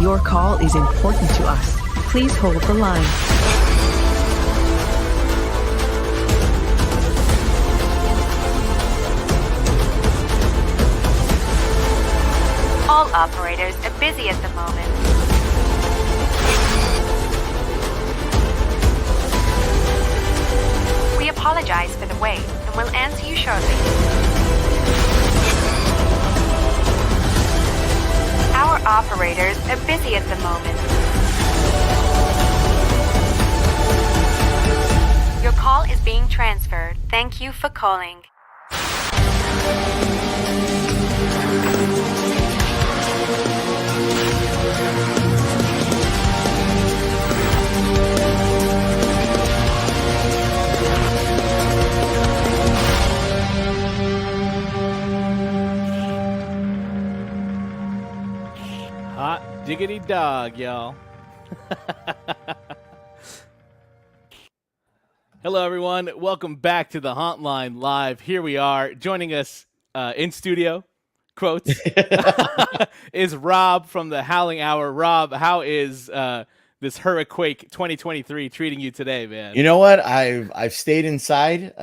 Your call is important to us. Please hold the line. All operators are busy at the moment. We apologize for the wait and will answer you shortly. Our operators are busy at the moment. Your call is being transferred. Thank you for calling. Hot diggity dog, y'all. Hello, everyone. Welcome back to the Hauntline Live. Here we are. Joining us in studio, quotes, is Rob from the Howling Hour. Rob, how is this Hurricane 2023 treating you today, man? You know what? I've stayed inside.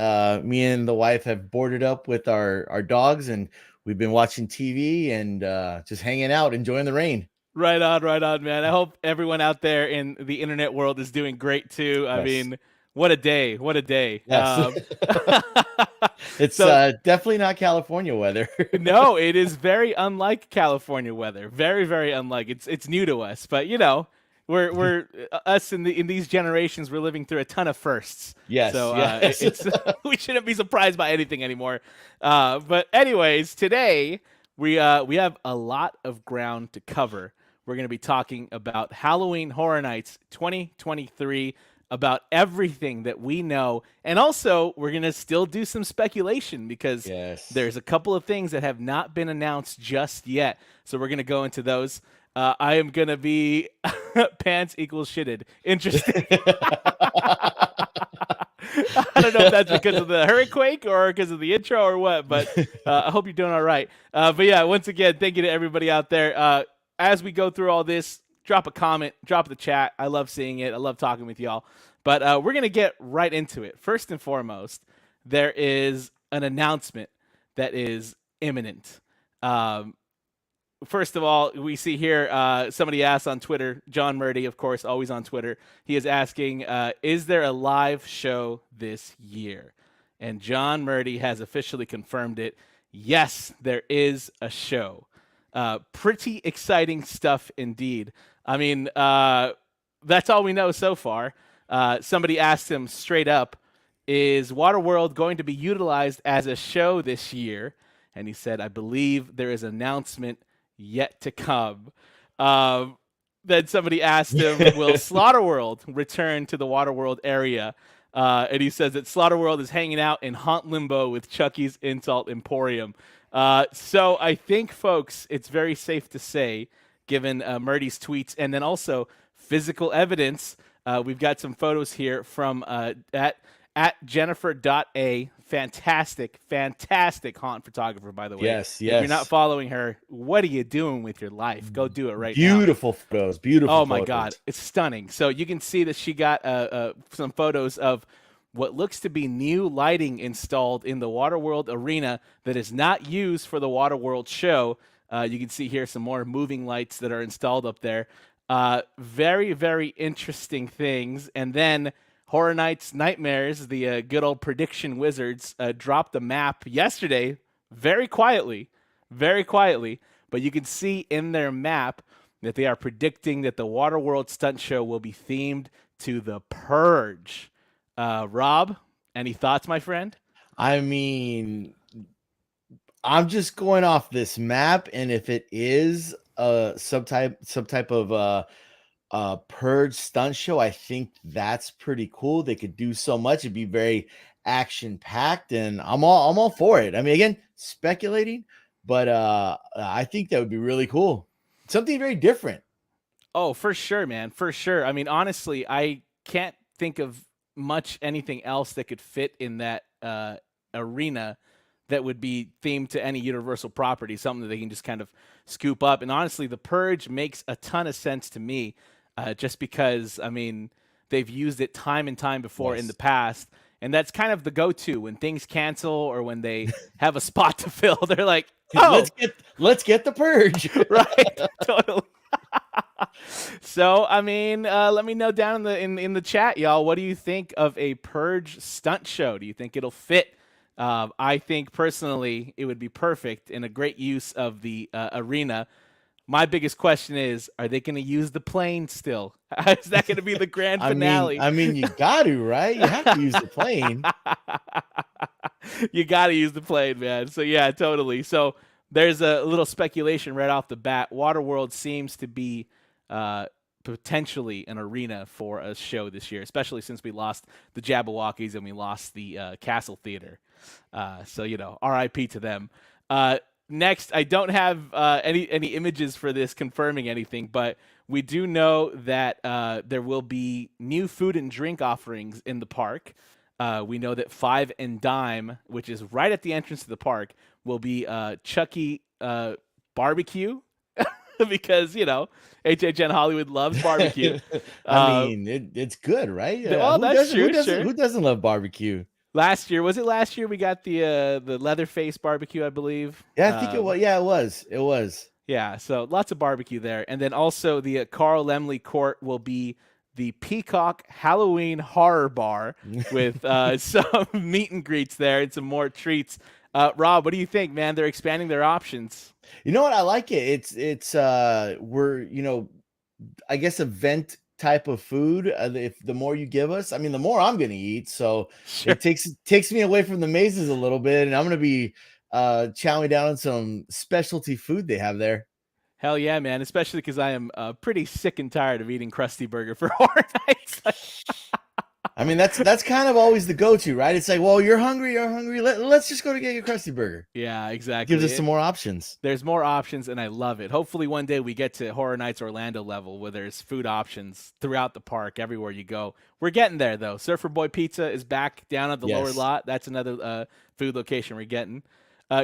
Me and the wife have boarded up with our dogs, and we've been watching TV and just hanging out, enjoying the rain. Right on, man. I hope everyone out there in the internet world is doing great too. I mean, what a day. Yes. It's definitely not California weather. No, it is very unlike California weather. Very, very unlike. It's new to us, but you know, we're us in these generations. We're living through a ton of firsts. Yes. So yes. it's we shouldn't be surprised by anything anymore. But anyways, today we have a lot of ground to cover. We're going to be talking about Halloween Horror Nights 2023, about everything that we know. And also, we're going to still do some speculation because there's a couple of things that have not been announced just yet. So we're going to go into those. I am going to be pants equals shitted. Interesting. I don't know if that's because of the hurricane or because of the intro or what, but I hope you're doing all right. But yeah, once again, thank you to everybody out there. As we go through all this, drop a comment, drop the chat. I love seeing it. I love talking with y'all. But we're going to get right into it. First and foremost, there is an announcement that is imminent. First of all, we see here somebody asked on Twitter, John Murdy, of course, always on Twitter. He is asking, is there a live show this year? And John Murdy has officially confirmed it. Yes, there is a show. Pretty exciting stuff indeed. I mean, that's all we know so far. Somebody asked him straight up, is Waterworld going to be utilized as a show this year? And he said, I believe there is an announcement yet to come. Then somebody asked him, will Slaughterworld return to the Waterworld area? And he says that Slaughterworld is hanging out in Haunt Limbo with Chucky's Insult Emporium. So I think, folks, it's very safe to say, given Murdy's tweets and then also physical evidence, we've got some photos here from at Jennifer.a. Fantastic haunt photographer, by the way. Yes. If you're not following her, what are you doing with your life? Go do it right now. Beautiful photos. Oh, my God. It's stunning. So you can see that she got some photos of what looks to be new lighting installed in the Waterworld arena that is not used for the Waterworld show. You can see here some more moving lights that are installed up there. Very, very interesting things. And then Horror Nights Nightmares, the good old prediction wizards, dropped a map yesterday very quietly. But you can see in their map that they are predicting that the Waterworld stunt show will be themed to the Purge. Rob, any thoughts, my friend? I mean, I'm just going off this map, and if it is some type of Purge stunt show, I think that's pretty cool. They could do so much. It'd be very action packed, and I'm all for it. I mean, again, speculating, but I think that would be really cool. Something very different. Oh, for sure, man, for sure. I mean, honestly, I can't think of much anything else that could fit in that arena that would be themed to any Universal property, something that they can just kind of scoop up. And honestly, the Purge makes a ton of sense to me, just because, I mean, they've used it time and time before in the past. And that's kind of the go-to when things cancel or when they have a spot to fill. They're like, oh, let's get the Purge. Right. Totally. So, I mean, let me know down in the chat, y'all. What do you think of a Purge stunt show? Do you think it'll fit? I think personally it would be perfect and a great use of the arena. My biggest question is, are they going to use the plane still? Is that going to be the grand finale? I mean, you got to, right? You have to use the plane. You got to use the plane, man. So, yeah, totally. So, there's a little speculation right off the bat. Waterworld seems to be potentially an arena for a show this year, especially since we lost the Jabberwockies and we lost the Castle Theater. So, you know, RIP to them. Next, I don't have any images for this confirming anything, but we do know that there will be new food and drink offerings in the park. We know that Five and Dime, which is right at the entrance to the park, will be Chucky barbecue because, you know, HHN Hollywood loves barbecue. I mean, it's good, right? Well, that's true. Who doesn't love barbecue? Last year we got the Leatherface barbecue, I believe. Yeah, I think it was. Yeah, it was. It was. Yeah, so lots of barbecue there. And then also the Carl Laemmle Court will be the Peacock Halloween Horror Bar with some meet and greets there and some more treats. Rob, what do you think, man? They're expanding their options. You know what? I like it. It's we're, you know, I guess event type of food. If the more you give us, I mean, the more I'm going to eat. So Sure. it takes me away from the mazes a little bit, and I'm going to be chowing down on some specialty food they have there. Hell yeah, man! Especially because I am pretty sick and tired of eating Krusty Burger for Horror Nights. I mean, that's kind of always the go-to, right? It's like, well, you're hungry. Let's just go to get your Krusty Burger. Yeah, exactly. Gives us some more options. There's more options, and I love it. Hopefully, one day we get to Horror Nights Orlando level where there's food options throughout the park, everywhere you go. We're getting there, though. Surfer Boy Pizza is back down at the lower lot. That's another food location we're getting.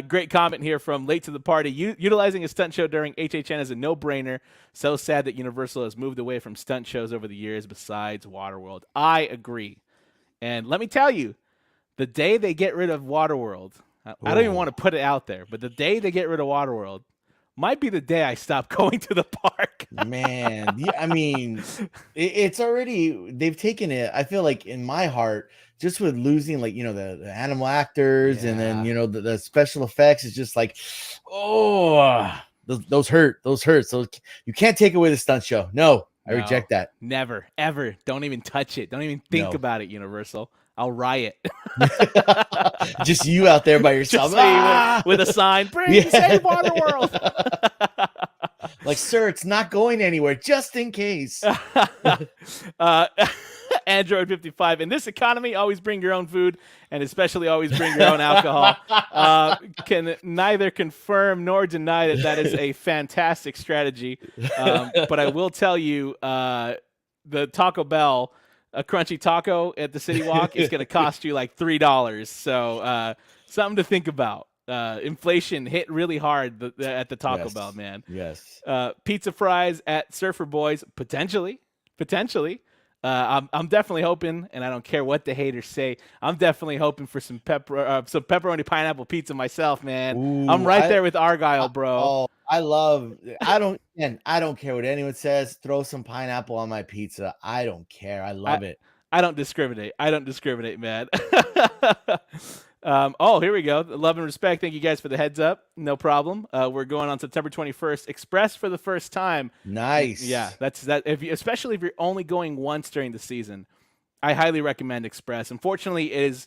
Great comment here from Late to the Party. Utilizing a stunt show during HHN is a no-brainer. So sad that Universal has moved away from stunt shows over the years besides Waterworld. I agree. And let me tell you, the day they get rid of Waterworld, I don't even want to put it out there, but the day they get rid of Waterworld might be the day I stop going to the park. Man, yeah, I mean, it's already, they've taken it, I feel like, in my heart, just with losing, like, you know, the animal actors and then, you know, the special effects is just like, those hurt. So you can't take away the stunt show. No, I reject that. Never, ever. Don't even touch it. Don't even think about it, Universal. I'll riot. Just you out there by yourself. With a sign, save Waterworld. Like, sir, it's not going anywhere, just in case. Android 55. In this economy, always bring your own food, and especially always bring your own alcohol. Can neither confirm nor deny that is a fantastic strategy. But I will tell you, the Taco Bell, a crunchy taco at the City Walk is going to cost you like $3. So something to think about. Inflation hit really hard at the Taco Bell, man. Yes. Pizza fries at Surfer Boys, potentially. I'm definitely hoping, and I don't care what the haters say, I'm definitely hoping for some pepperoni pineapple pizza myself, man. Ooh, I'm right there with Argyle, bro. I don't care what anyone says. Throw some pineapple on my pizza. I don't care. I love it. I don't discriminate. Man. Here we go. Love and respect. Thank you guys for the heads up. No problem. We're going on September 21st. Express for the first time. Nice. Yeah, that's that. Especially if you're only going once during the season, I highly recommend Express. Unfortunately, it is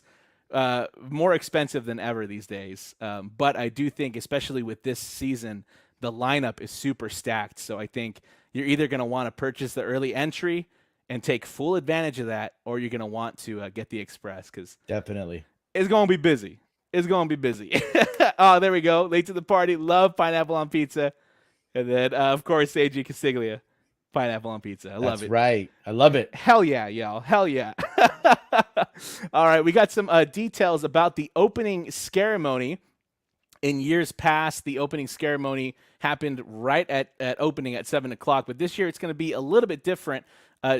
more expensive than ever these days. But I do think, especially with this season, the lineup is super stacked. So I think you're either going to want to purchase the early entry and take full advantage of that, or you're going to want to get the Express, because definitely. It's going to be busy. Oh, there we go. Late to the Party. Love pineapple on pizza. And then, of course, Seiji Castiglia. Pineapple on pizza. I love it. That's right. I love it. Hell yeah, y'all. Hell yeah. All right. We got some details about the opening Scareamony In years past, the opening Scareamony happened right at opening at 7 o'clock, but this year it's going to be a little bit different.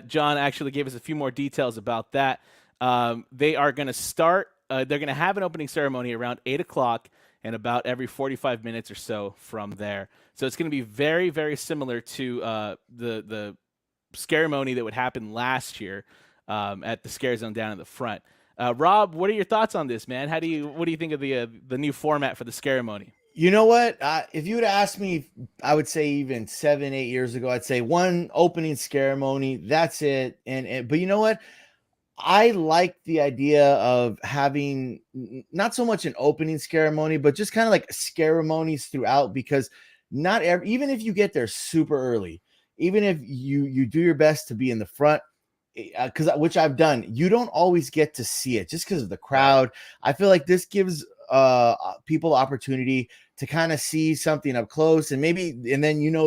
John actually gave us a few more details about that. They are going to start, they're going to have an opening ceremony around 8 o'clock and about every 45 minutes or so from there. So it's going to be very, very similar to the Scareamony that would happen last year at the Scare Zone down in the front. Rob, what are your thoughts on this, man? What do you think of the new format for the Scareamony? You know what? If you would ask me, I would say even 7, 8 years ago, I'd say one opening Scareamony. That's it. But you know what? I like the idea of having not so much an opening Scareamony, but just kind of like Scareamonies throughout, because even if you get there super early, even if you do your best to be in the front, which I've done, you don't always get to see it just because of the crowd. I feel like this gives people opportunity to kind of see something up close, and then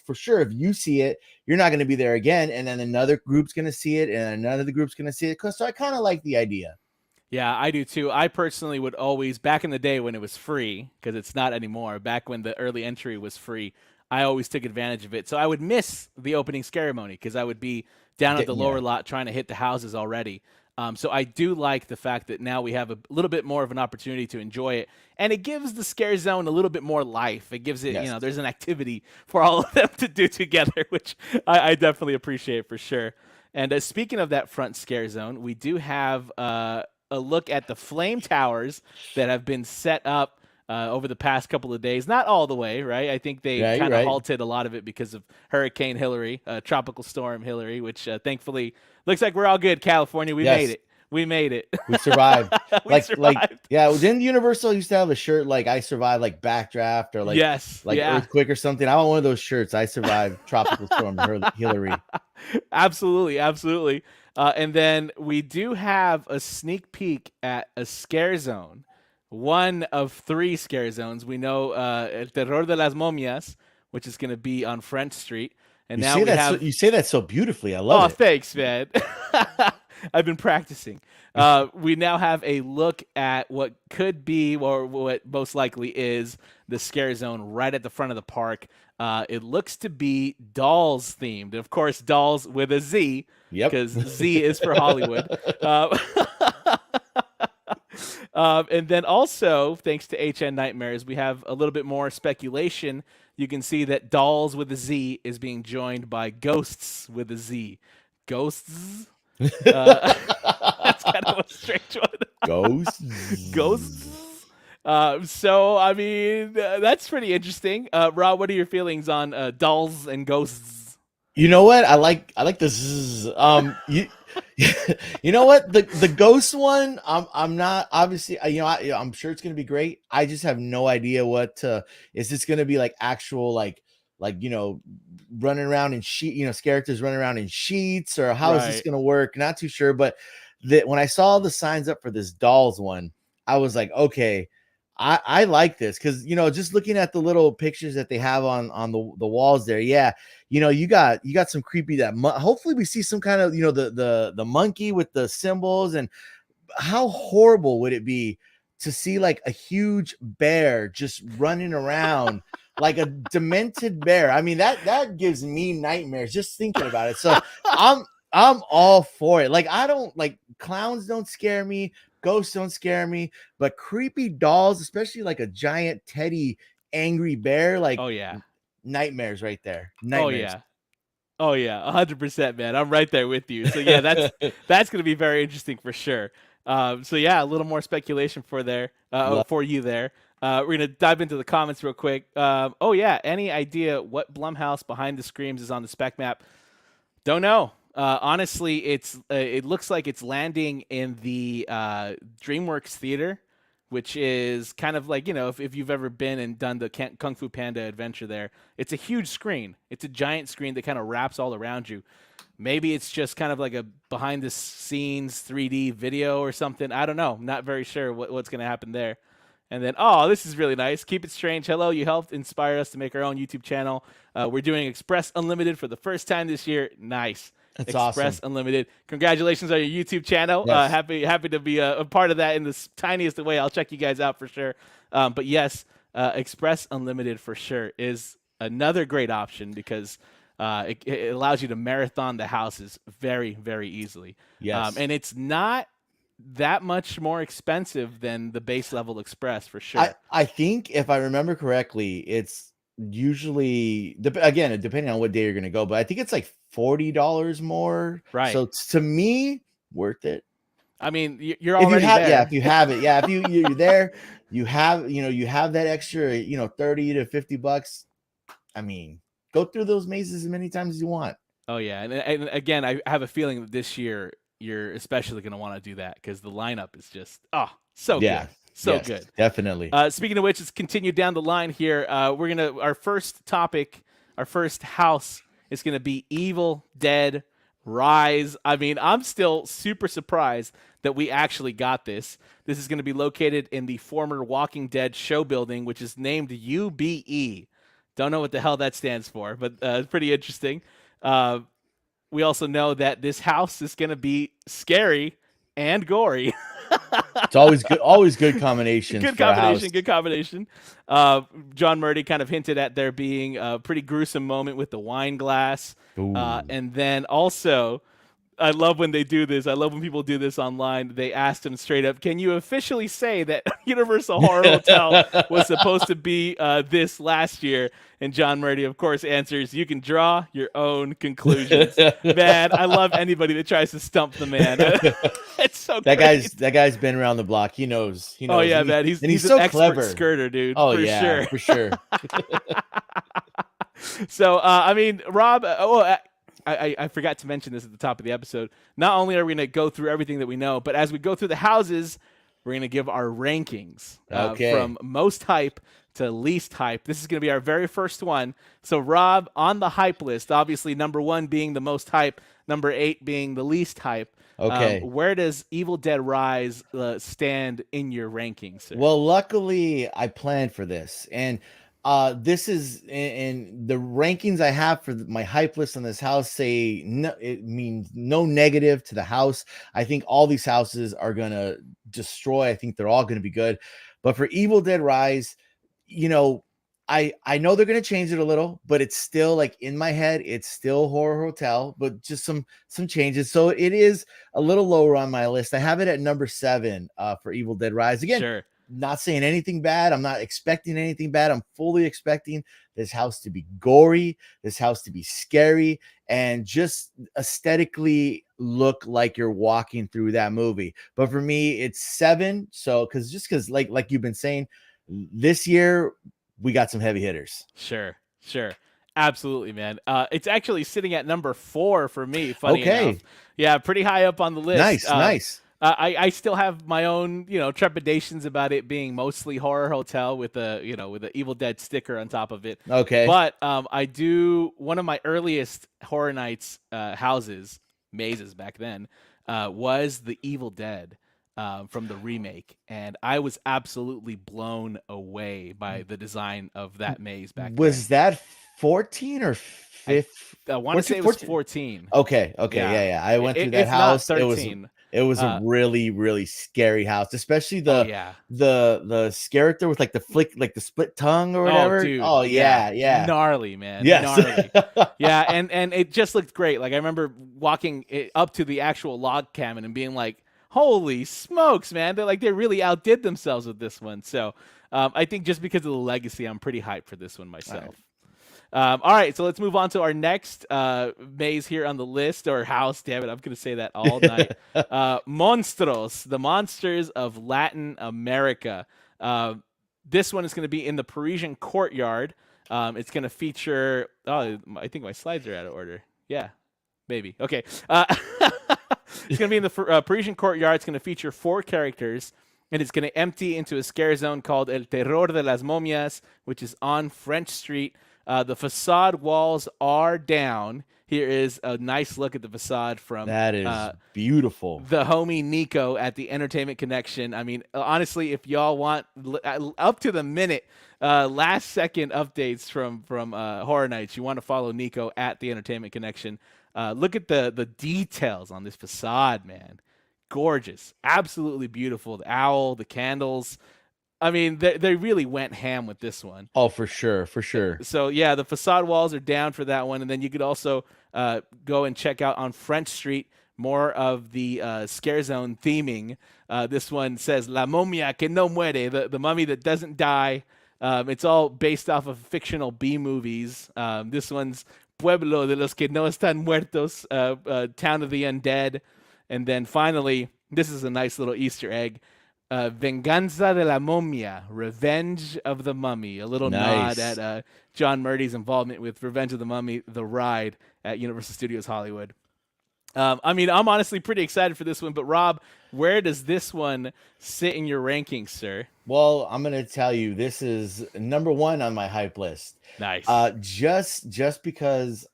for sure, if you see it, you're not going to be there again, and then another group's going to see it, and another group's going to see it. So I kind of like the idea. Yeah, I do too. I personally would always, back in the day when it was free, because it's not anymore, back when the early entry was free, I always took advantage of it. So I would miss the opening Scareamony because I would be down at the lower lot trying to hit the houses already. So I do like the fact that now we have a little bit more of an opportunity to enjoy it. And it gives the Scare Zone a little bit more life. It gives it, there's an activity for all of them to do together, which I definitely appreciate for sure. And speaking of that front Scare Zone, we do have a look at the flame towers that have been set up over the past couple of days. Not all the way, right? I think they kind of halted a lot of it because of Hurricane Hillary, Tropical Storm Hillary, which thankfully looks like we're all good. California, we made it. We made it. We survived. We survived. Didn't Universal used to have a shirt like "I survived," like backdraft or earthquake or something? I want one of those shirts. I survived Tropical Storm Hillary. Absolutely. And then we do have a sneak peek at a Scare Zone. One of 3 Scare Zones. We know El Terror de las Momias, which is going to be on French Street. And you say that so beautifully. I love it. Oh, thanks, man. I've been practicing. We now have a look at what could be, or what most likely is, the Scare Zone right at the front of the park. It looks to be Dolls themed. Of course, Dolls with a Z, because Z is for Hollywood. And then also, thanks to HN Nightmares, we have a little bit more speculation. You can see that Dolls with a Z is being joined by Ghosts with a Z. Ghosts? That's kind of a strange one. Ghosts? So, I mean, that's pretty interesting. Rob, what are your feelings on Dolls and Ghosts? You know what? I like the zzz. You know what? The ghost one, I'm not, obviously, I'm sure it's gonna be great. I just have no idea is this gonna be like actual running around in characters running around in sheets, or how is this gonna work? Not too sure. But when I saw the signs up for this Dolls one, I was like, okay, I like this, because just looking at the little pictures that they have on the walls there, you got some creepy hopefully we see some kind of the monkey with the symbols. And how horrible would it be to see like a huge bear just running around like a demented bear? I mean, that gives me nightmares just thinking about it. So I'm all for it. Like, I don't like clowns, don't scare me. Ghosts don't scare me, but creepy dolls, especially like a giant teddy angry bear, like, oh yeah, nightmares right there. Nightmares. Oh yeah, 100%, man. I'm right there with you. So yeah, that's gonna be very interesting for sure. So yeah, a little more speculation for you there. We're gonna dive into the comments real quick. Oh yeah, any idea what Blumhouse Behind the Screams is on the spec map? Don't know. Honestly, it looks like it's landing in the DreamWorks Theater, which is kind of like, if you've ever been and done the Kung Fu Panda adventure there, it's a huge screen. It's a giant screen that kind of wraps all around you. Maybe it's just kind of like a behind the scenes 3D video or something. I don't know. I'm not very sure what's going to happen there. And then, oh, this is really nice. Keep it strange. Hello, you helped inspire us to make our own YouTube channel. We're doing Express Unlimited for the first time this year. Nice. That's Express awesome. Unlimited. Congratulations on your YouTube channel. Yes. Happy to be a part of that in the tiniest way. I'll check you guys out for sure. But yes, Express Unlimited for sure is another great option because it allows you to marathon the houses very, very easily. Yes. And it's not that much more expensive than the base level Express for sure. I think if I remember correctly, it's usually again depending on what day you're gonna go, but I think it's like $40 more. Right. So to me, worth it. I mean, you're If you already have, there. yeah, if you have it, yeah, if you're there, you have, you have that extra, $30 to $50. I mean, go through those mazes as many times as you want. Oh yeah, and again, I have a feeling that this year you're especially going to want to do that because the lineup is just so good, so yes, good. Definitely. Speaking of which, let's continue down the line here. Our first topic, our first house is gonna be Evil Dead Rise. I mean, I'm still super surprised that we actually got this. This is going to be located in the former Walking Dead show building, which is named UBE. Don't know what the hell that stands for, but it's pretty interesting. We also know that this house is going to be scary and gory. It's always good combinations. Good combination. John Murdy kind of hinted at there being a pretty gruesome moment with the wine glass. And then also, I love when they do this. I love when people do this online. They asked him straight up, can you officially say that Universal Horror Hotel was supposed to be this last year? And John Murdy, of course, answers, you can draw your own conclusions. Man, I love anybody that tries to stump the man. It's so that great. that guy's been around the block. He knows. Oh yeah, man. He's so an expert clever skirter, dude. Oh for yeah, sure. for sure. So I mean, Rob. I forgot to mention this at the top of the episode. Not only are we going to go through everything that we know, but as we go through the houses, we're going to give our rankings from most hype to least hype. This is going to be our very first one. So, Rob, on the hype list, obviously number 1 being the most hype, number 8 being the least hype. Okay. Where does Evil Dead Rise stand in your rankings, sir? Well, luckily, I planned for this. And this is in the rankings I have for my hype list on this house say no, it means no negative to the house. I think all these houses are going to destroy. I think they're all going to be good. But for Evil Dead Rise, I know they're going to change it a little, but it's still like in my head, it's still Horror Hotel, but just some changes. So it is a little lower on my list. I have it at number 7 for Evil Dead Rise. Again, sure. Not saying anything bad. I'm not expecting anything bad. I'm fully expecting this house to be gory, this house to be scary, and just aesthetically look like you're walking through that movie. But for me, it's 7. So because like you've been saying, this year we got some heavy hitters. Sure. Absolutely, man. It's actually sitting at number 4 for me. Funny enough. Yeah, pretty high up on the list. Nice. I still have my own, trepidations about it being mostly Horror Hotel with a Evil Dead sticker on top of it. Okay. But one of my earliest Horror Nights mazes back then, was the Evil Dead from the remake, and I was absolutely blown away by the design of that maze back then. Was that 14 or 15? I want to say it was 14. Okay. Yeah. I went through that house. Not 13. It was a really, really scary house, especially the character with like the flick, like the split tongue or whatever. Oh, dude. Oh yeah. Gnarly, man. Yes. Gnarly. Yeah, and it just looked great. Like I remember walking up to the actual log cabin and being like, holy smokes, man. They really outdid themselves with this one. So I think just because of the legacy, I'm pretty hyped for this one myself. All right, so let's move on to our next maze here on the list, or house. Damn it, I'm going to say that all night. Monstrous, the monsters of Latin America. This one is going to be in the Parisian courtyard. It's going to feature. Oh, I think my slides are out of order. Yeah, maybe. Okay. It's going to be in the Parisian courtyard. It's going to feature 4 characters, and it's going to empty into a scare zone called El Terror de las Momias, which is on French Street. The facade walls are down. Here is a nice look at the facade from that is beautiful. The homie Nico at the Entertainment Connection. I mean, honestly, if y'all want up to the minute, last second updates from Horror Nights, you want to follow Nico at the Entertainment Connection. Look at the details on this facade, man. Gorgeous, absolutely beautiful. The owl, the candles. I mean, they really went ham with this one. Oh, for sure, for sure. So yeah, the facade walls are down for that one, and then you could also go and check out on French Street more of the Scare Zone theming. This one says "La momia que no muere," the mummy that doesn't die. It's all based off of fictional B movies. This one's Pueblo de los que no están muertos, Town of the Undead, and then finally, this is a nice little Easter egg. Venganza de la Momia, Revenge of the Mummy. A little nod at John Murdy's involvement with Revenge of the Mummy, the ride at Universal Studios Hollywood. I mean, I'm honestly pretty excited for this one, but Rob, where does this one sit in your rankings, sir? Well, I'm going to tell you, this is number 1 on my hype list. Nice. Just because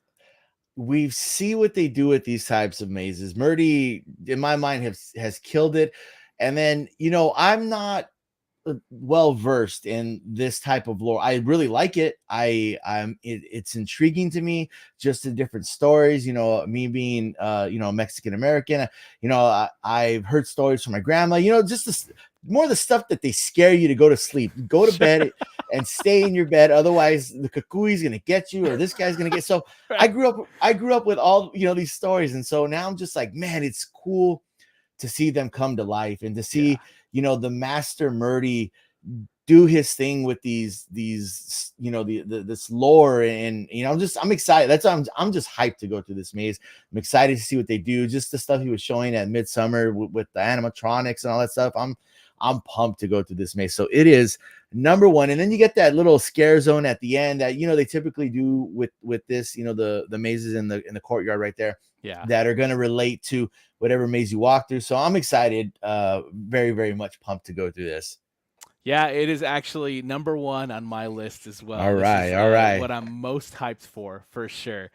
we see what they do with these types of mazes. Murdy, in my mind, has killed it. And then, I'm not well versed in this type of lore. I really like it. It's intriguing to me, just the different stories. Me being Mexican American. I've heard stories from my grandma. Just more the stuff that they scare you to go to sleep. Go to bed and stay in your bed. Otherwise, the cucuy gonna get you, or this guy's gonna get. So right. I grew up with all these stories, and so now I'm just like, man, it's cool to see them come to life and to see, the Master Murdy do his thing with these this lore. And, I'm excited. That's why I'm just hyped to go through this maze. I'm excited to see what they do. Just the stuff he was showing at Midsummer with the animatronics and all that stuff. I'm pumped to go through this maze. So it is number 1. And then you get that little scare zone at the end that, they typically do with this, the mazes in the courtyard right there. Yeah. That are going to relate to whatever maze you walk through. So I'm excited, very, very much pumped to go through this. Yeah, it is actually number 1 on my list as well. All right. What I'm most hyped for sure.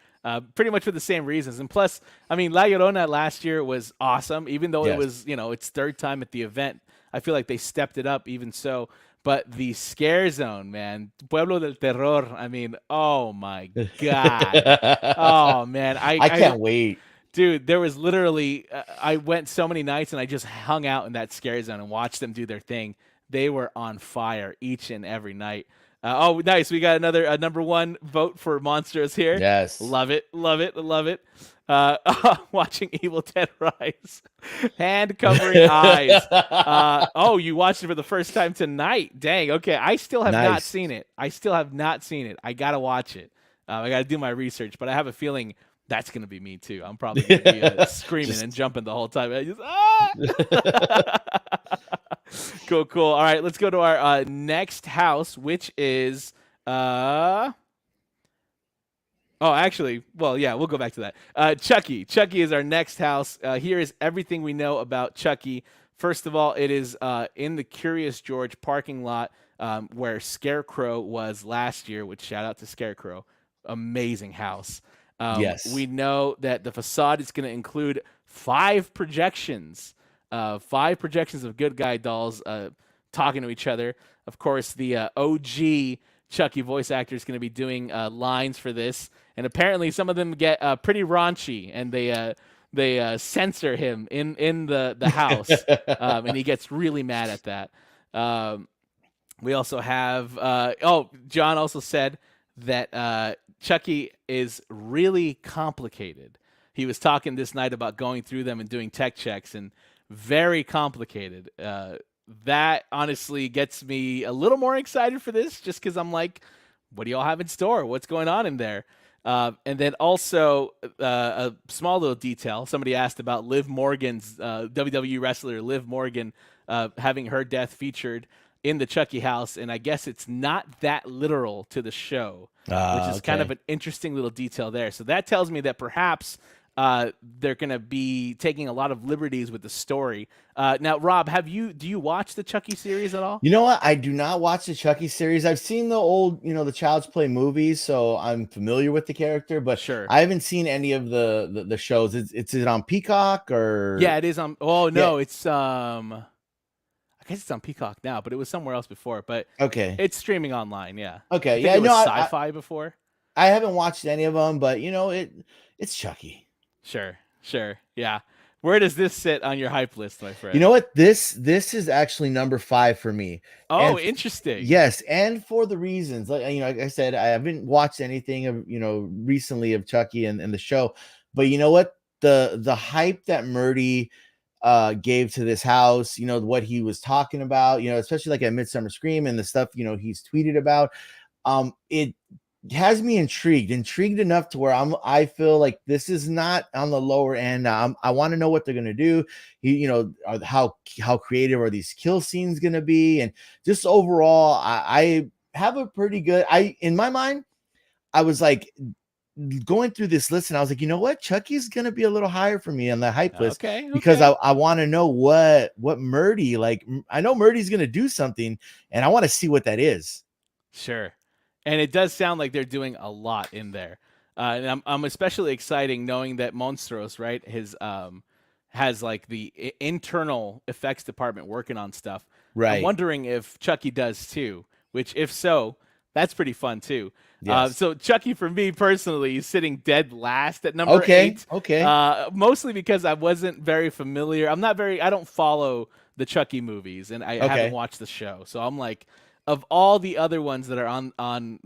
Pretty much for the same reasons. And plus, I mean, La Llorona last year was awesome, even though it was, its third time at the event. I feel like they stepped it up even so. But the scare zone, man, Pueblo del Terror, I mean, oh my God. Oh, man. I can't wait. Dude, there was literally, I went so many nights and I just hung out in that scare zone and watched them do their thing. They were on fire each and every night. Oh, nice. We got another number 1 vote for Monstrous here. Yes. Love it. Watching Evil Dead Rise. Hand covering eyes. Oh, you watched it for the first time tonight. Dang. Okay. I still have not seen it. I got to watch it. I got to do my research, but I have a feeling that's going to be me too. I'm probably going to be screaming and jumping the whole time. Cool. All right, let's go to our next house, which is we'll go back to that. Chucky. Chucky is our next house. Here is everything we know about Chucky. First of all, it is in the Curious George parking lot where Scarecrow was last year, which shout out to Scarecrow. Amazing house. Yes. We know that the facade is going to include 5 projections. 5 projections of good guy dolls talking to each other. Of course, the OG Chucky voice actor is going to be doing lines for this, and apparently some of them get pretty raunchy, and they censor him in the house, and he gets really mad at that. We also have John also said that Chucky is really complicated. He was talking this night about going through them and doing tech checks, and very complicated. That honestly gets me a little more excited for this, just because I'm like, what do y'all have in store? What's going on in there? And then also a small little detail. Somebody asked about Liv Morgan's WWE wrestler Liv Morgan having her death featured in the Chucky house, and I guess it's not that literal to the show, which is kind of an interesting little detail there. So that tells me that perhaps they're going to be taking a lot of liberties with the story. Now, Rob, do you watch the Chucky series at all? You know what? I do not watch the Chucky series. I've seen the old, the Child's Play movies, so I'm familiar with the character, but sure, I haven't seen any of the shows. Is it on Peacock or? Yeah, it is on. Oh no, it's I guess it's on Peacock now, but it was somewhere else before. But okay, it's streaming online. Yeah. Okay. Yeah. It was Sci-Fi before. I haven't watched any of them, but it's Chucky. Sure. Yeah. Where does this sit on your hype list, my friend? You know what? This is actually number 5 for me. Oh, And interesting. yes, and for the reasons, like I said, I haven't watched anything of recently of Chucky and the show, but you know what? The hype that Murdy gave to this house, what he was talking about, especially like at Midsummer Scream and the stuff he's tweeted about, it has me intrigued enough to where I feel like this is not on the lower end. I want to know what they're gonna do. How creative are these kill scenes gonna be, and just overall, I have a pretty good. In my mind, I was like going through this list, and I was like, you know what, Chucky's gonna be a little higher for me on the hype list, because I want to know what Murdy, like. I know Murdy's gonna do something, and I want to see what that is. Sure. And it does sound like they're doing a lot in there. And I'm especially excited knowing that Monstrous, right, has like the internal effects department working on stuff. Right. I'm wondering if Chucky does too, which if so, that's pretty fun too. Yes. So Chucky, for me personally, is sitting dead last at number 8. Okay. Mostly because I wasn't very familiar. I don't follow the Chucky movies, and I haven't watched the show. So I'm like, of all the other ones that are on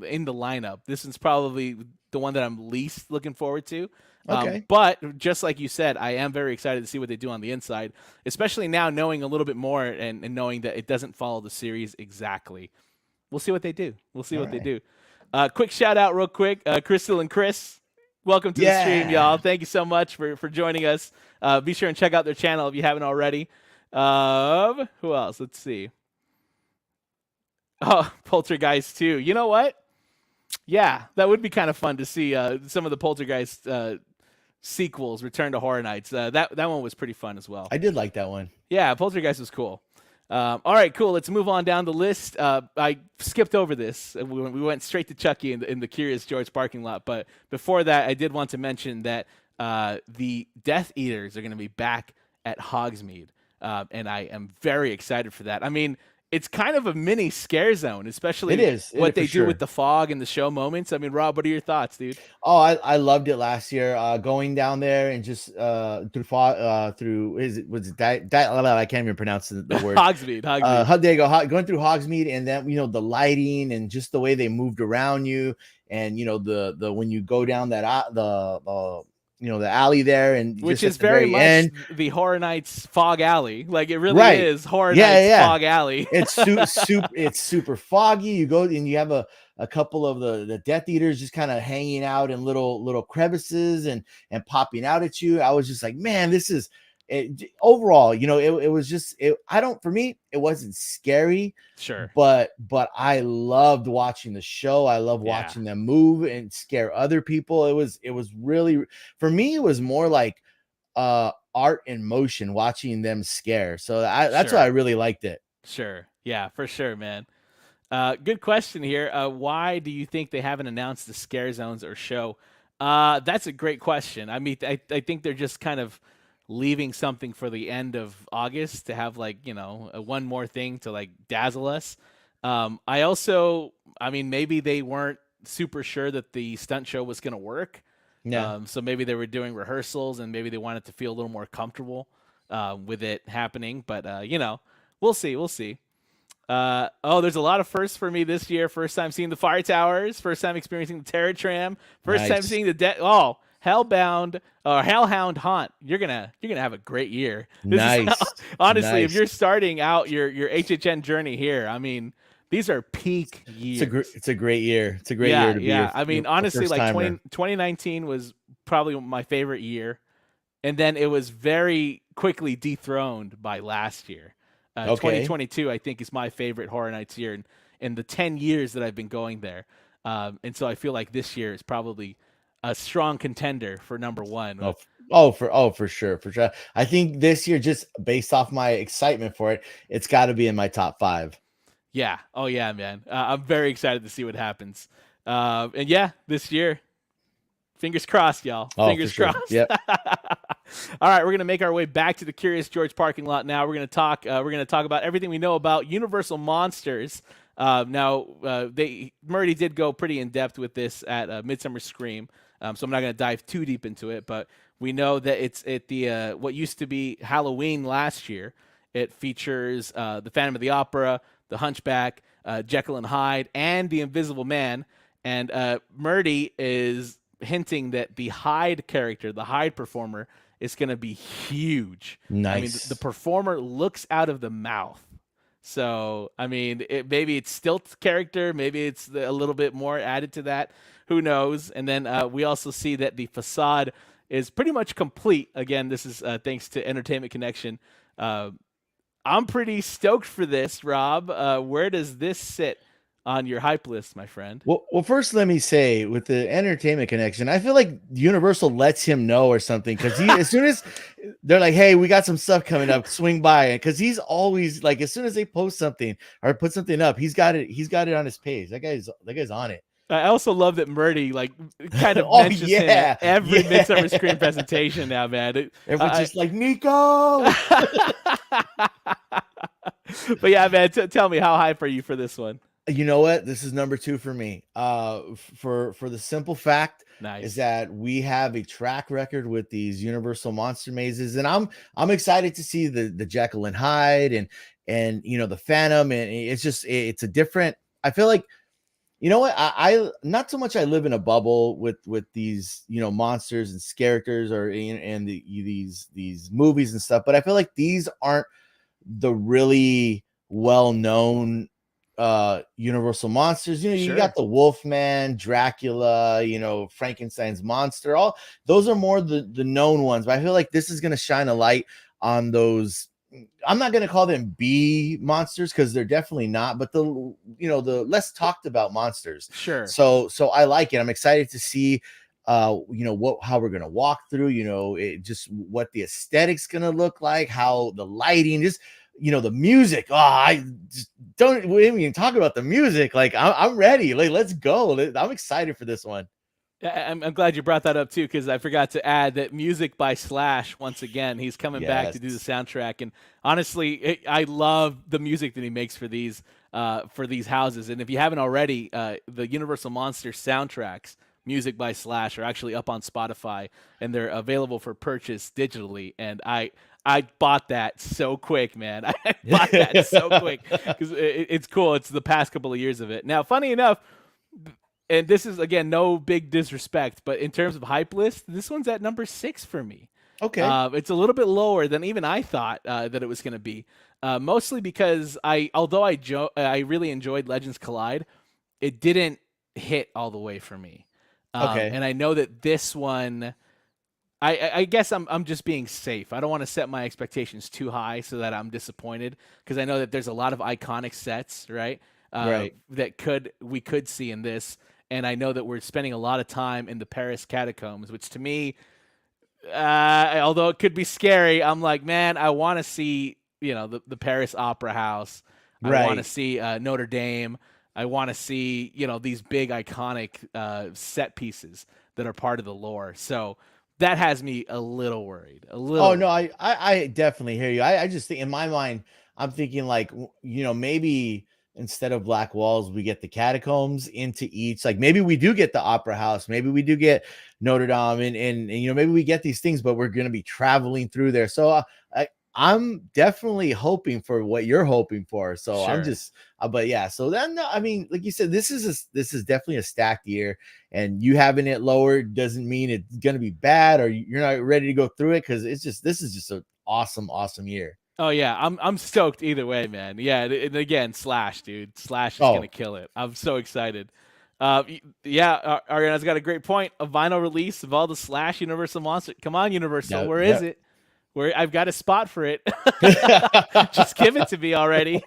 in the lineup, this is probably the one that I'm least looking forward to. But just like you said, I am very excited to see what they do on the inside, especially now knowing a little bit more and knowing that it doesn't follow the series exactly. We'll see what they do. They do. Quick shout out real quick. Crystal and Chris, welcome to the stream, y'all. Thank you so much for joining us. Be sure and check out their channel if you haven't already. Who else? Let's see. Oh, Poltergeist 2. You know what? Yeah, that would be kind of fun to see some of the Poltergeist sequels, Return to Horror Nights. That one was pretty fun as well. I did like that one. Yeah, Poltergeist was cool. All right, cool. Let's move on down the list. I skipped over this. We went straight to Chucky in the Curious George parking lot. But before that, I did want to mention that the Death Eaters are going to be back at Hogsmeade. And I am very excited for that. I mean, it's kind of a mini scare zone, especially what they do with the fog and the show moments. I mean, Rob, what are your thoughts, dude? Oh, I loved it last year. Going down there and just through fog, I can't even pronounce the word. Hogsmeade. There you go. Going through Hogsmeade, and then the lighting and just the way they moved around you, and the when you go down that the alley there, and which is very much the Horror Nights fog alley. Like, it really is Horror Nights fog alley. It's super foggy. You go and you have a couple of the Death Eaters just kind of hanging out in little crevices and popping out at you. I was just like, man, this is overall, it was just for me, it wasn't scary. Sure. But I loved watching the show. I love watching them move and scare other people. It was really, for me, it was more like art in motion, watching them scare. So that's why I really liked it. Sure. Yeah, for sure, man. Good question here. Why do you think they haven't announced the scare zones or show? That's a great question. I mean, I think they're just kind of leaving something for the end of August to have, like, one more thing to like dazzle us. Maybe they weren't super sure that the stunt show was going to work. Yeah. So maybe they were doing rehearsals and maybe they wanted to feel a little more comfortable with it happening. But, we'll see. There's a lot of firsts for me this year. First time seeing the Fire Towers. First time experiencing the Terror Tram. First time seeing the Hellbound or Hellhound Haunt. You're gonna have a great year. Honestly, if you're starting out your HHN journey here, I mean, these are peak years. It's a great year. It's a great year to be. I mean, honestly, like 2019 was probably my favorite year, and then it was very quickly dethroned by last year. 2022, I think, is my favorite Horror Nights year in the 10 years that I've been going there. And so I feel like this year is probably a strong contender for number one. For sure. I think this year, just based off my excitement for it, it's got to be in my top 5. Yeah. Oh yeah, man. I'm very excited to see what happens. And yeah, this year, fingers crossed, y'all. Fingers crossed. Yep. All right, we're gonna make our way back to the Curious George parking lot now. We're gonna talk about everything we know about Universal Monsters. Murray did go pretty in depth with this at Midsummer Scream, so I'm not going to dive too deep into it. But we know that it's at the what used to be Halloween last year. It features the Phantom of the Opera, the Hunchback, Jekyll and Hyde, and the Invisible Man. And Murdy is hinting that the Hyde character, the Hyde performer, is going to be huge. Nice. I mean, the performer looks out of the mouth. So, I mean, maybe it's Stilt's character. Maybe it's a little bit more added to that. Who knows? And then we also see that the facade is pretty much complete. Again, this is thanks to Entertainment Connection. I'm pretty stoked for this, Rob. Where does this sit on your hype list, my friend? Well, first let me say, with the Entertainment Connection, I feel like Universal lets him know or something, because he, as soon as they're like, "Hey, we got some stuff coming up, swing by," because he's always like, as soon as they post something or put something up, he's got it on his page. That guy's on it. I also love that Murdy kind of mentions him at every Midsummer Scream presentation now, man. Everyone's just like, Nico. But yeah, man, tell me, how hype are you for this one? You know what? This is number 2 for me. For the simple fact is that we have a track record with these Universal Monster Mazes, and I'm excited to see the Jekyll and Hyde and the Phantom, and it's a different. I feel like, you know what? I not so much I live in a bubble with these monsters and characters and these movies and stuff, but I feel like these aren't the really well-known Universal monsters. You got the Wolfman, Dracula, Frankenstein's monster. All those are more the known ones, but I feel like this is going to shine a light on those. I'm not going to call them B monsters, because they're definitely not, but the less talked about monsters. Sure. So I like it. I'm excited to see how we're going to walk through, just what the aesthetic's going to look like, how the lighting, just the music. I just don't even talk about the music. Like, I'm ready. Like, let's go. I'm excited for this one. I'm glad you brought that up too, because I forgot to add that music by Slash. Once again, he's coming back to do the soundtrack, and honestly, I love the music that he makes for these houses. And if you haven't already, the Universal Monsters soundtracks, music by Slash, are actually up on Spotify, and they're available for purchase digitally. And I bought that so quick, man. I bought that so quick because it's cool. It's the past couple of years of it. Now, funny enough, and this is, again, no big disrespect, but in terms of hype list, this one's at number 6 for me. Okay. It's a little bit lower than even I thought that it was going to be, mostly because although I really enjoyed Legends Collide, it didn't hit all the way for me. Okay. And I know that this one, I guess I'm just being safe. I don't want to set my expectations too high so that I'm disappointed, because I know that there's a lot of iconic sets, right? That we could see in this. And I know that we're spending a lot of time in the Paris catacombs, which to me, although it could be scary, I'm like, man, I want to see, the Paris Opera House. I want to see Notre Dame. I want to see, these big iconic set pieces that are part of the lore. So that has me a little worried. Oh, no, I definitely hear you. I just think, in my mind, I'm thinking like, maybe instead of Black Walls, we get the catacombs into each. Like, maybe we do get the Opera House. Maybe we do get Notre Dame, and maybe we get these things, but we're going to be traveling through there. So I'm definitely hoping for what you're hoping for. So sure. I'm just, but yeah. So then, I mean, like you said, this is definitely a stacked year, and you having it lower doesn't mean it's going to be bad or you're not ready to go through it. Cause this is just an awesome year. Oh yeah, I'm stoked either way, man. Yeah, and again, Slash, dude, Slash is gonna kill it. I'm so excited. Yeah, Ariana's got a great point. A vinyl release of all the Slash Universal Monster. Come on, Universal, where is it? Where I've got a spot for it. Just give it to me already.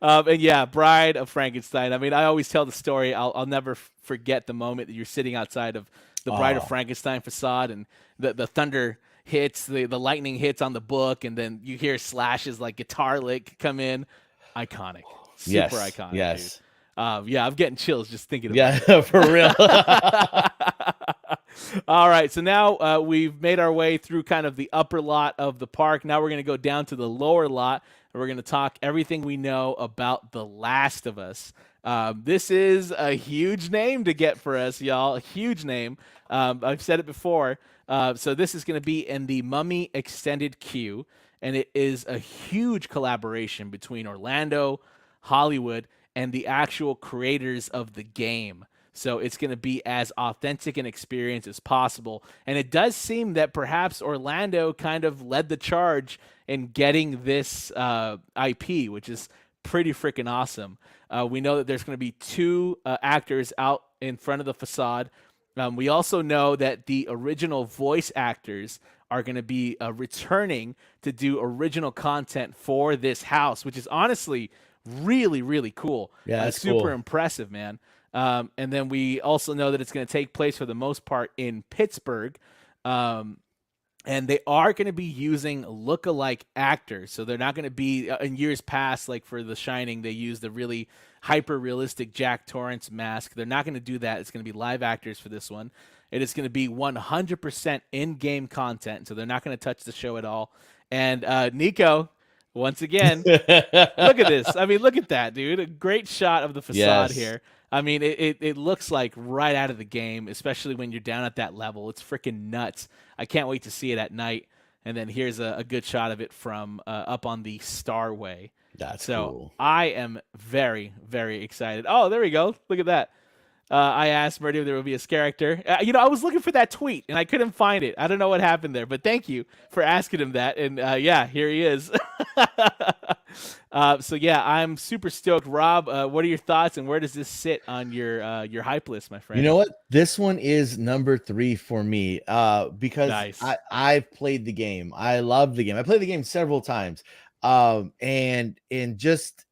And yeah, Bride of Frankenstein. I mean, I always tell the story. I'll never forget the moment that you're sitting outside of the Bride of Frankenstein facade, and the thunder hits, the lightning hits on the book, and then you hear Slash's like guitar lick come in. Iconic. Super iconic. Yes. Dude. Yeah, I'm getting chills just thinking about it. Yeah, for real. All right, so now we've made our way through kind of the upper lot of the park. Now we're going to go down to the lower lot, and we're going to talk everything we know about The Last of Us. This is a huge name to get for us, y'all. A huge name. I've said it before. So this is going to be in the Mummy Extended Queue, and it is a huge collaboration between Orlando, Hollywood, and the actual creators of the game. So it's going to be as authentic an experience as possible. And it does seem that perhaps Orlando kind of led the charge in getting this IP, which is pretty freaking awesome. We know that there's going to be two actors out in front of the facade. We also know that the original voice actors are going to be returning to do original content for this house, which is honestly really, really cool. Yeah, that's super cool. impressive, man. And then we also know that it's going to take place for the most part in Pittsburgh. And they are going to be using look-alike actors. So they're not going to be, in years past, like for The Shining, they used the really hyper-realistic Jack Torrance mask. They're not going to do that. It's going to be live actors for this one. It is going to be 100% in-game content, so they're not going to touch the show at all. And Nico, once again, look at this. I mean, look at that, dude. A great shot of the facade here. I mean, it looks like right out of the game, especially when you're down at that level. It's freaking nuts. I can't wait to see it at night. And then here's a good shot of it from up on the Starway. That's so cool. I am very, very excited. Oh, there we go. Look at that. I asked Murdy if there would be a character. I was looking for that tweet, and I couldn't find it. I don't know what happened there, but thank you for asking him that. And, yeah, here he is. So, yeah, I'm super stoked. Rob, what are your thoughts, and where does this sit on your hype list, my friend? You know what? This one is number 3 for me because Nice. I've played the game. I love the game. I played the game several times. And just,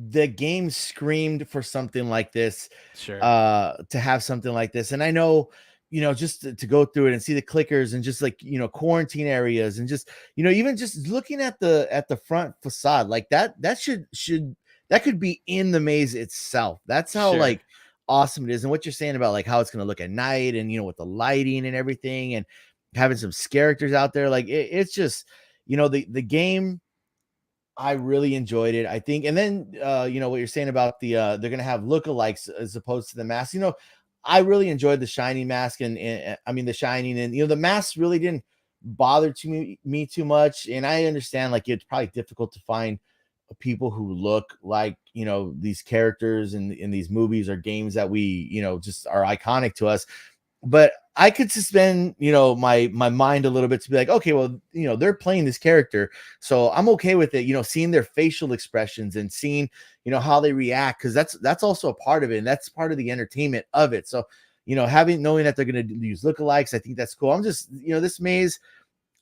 the game screamed for something like this, Sure. To have something like this. And I know, just to go through it and see the clickers and just like, quarantine areas and just, even just looking at the front facade like that that could be in the maze itself. That's how Sure. like awesome it is. And what you're saying about like how it's going to look at night and, with the lighting and everything and having some characters out there, like it's just, the game, I really enjoyed it, I think. And then, what you're saying about the they're going to have lookalikes as opposed to the mask. I really enjoyed the Shining mask and I mean, the Shining and, the mask really didn't bother me too much. And I understand like it's probably difficult to find people who look like, these characters in these movies or games that we, just are iconic to us. But I could suspend, my mind a little bit to be like, okay, well, they're playing this character, so I'm okay with it. Seeing their facial expressions and seeing, how they react, because that's also a part of it, and that's part of the entertainment of it. So, knowing that they're going to use lookalikes, I think that's cool. I'm just, this maze,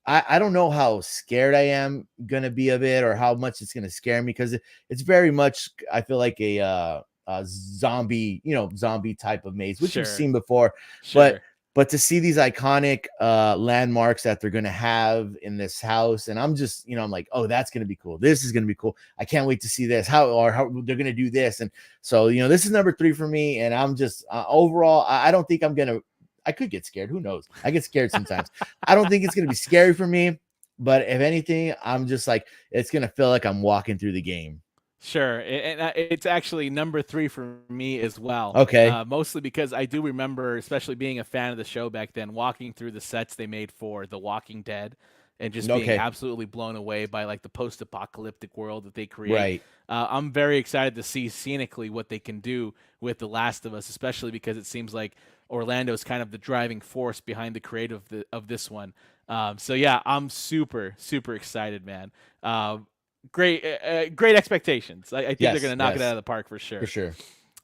I don't know how scared I am going to be of it or how much it's going to scare me, because it's very much, I feel like a zombie, zombie type of maze, which you've seen before. Sure. But to see these iconic landmarks that they're going to have in this house, and I'm just, I'm like, oh, that's going to be cool. This is going to be cool. I can't wait to see this, how they're going to do this. And so, this is number 3 for me. And I'm just overall, I don't think I could get scared. Who knows? I get scared sometimes. I don't think it's going to be scary for me. But if anything, I'm just like, it's going to feel like I'm walking through the game. Sure. And it's actually number 3 for me as well. Okay. Mostly because I do remember, especially being a fan of the show back then, walking through the sets they made for The Walking Dead and just being absolutely blown away by like the post-apocalyptic world that they create. Right. I'm very excited to see scenically what they can do with The Last of Us, especially because it seems like Orlando is kind of the driving force behind the creative of this one. So yeah, I'm super, super excited, man. Great expectations. I think they're going to knock it out of the park for sure. For sure.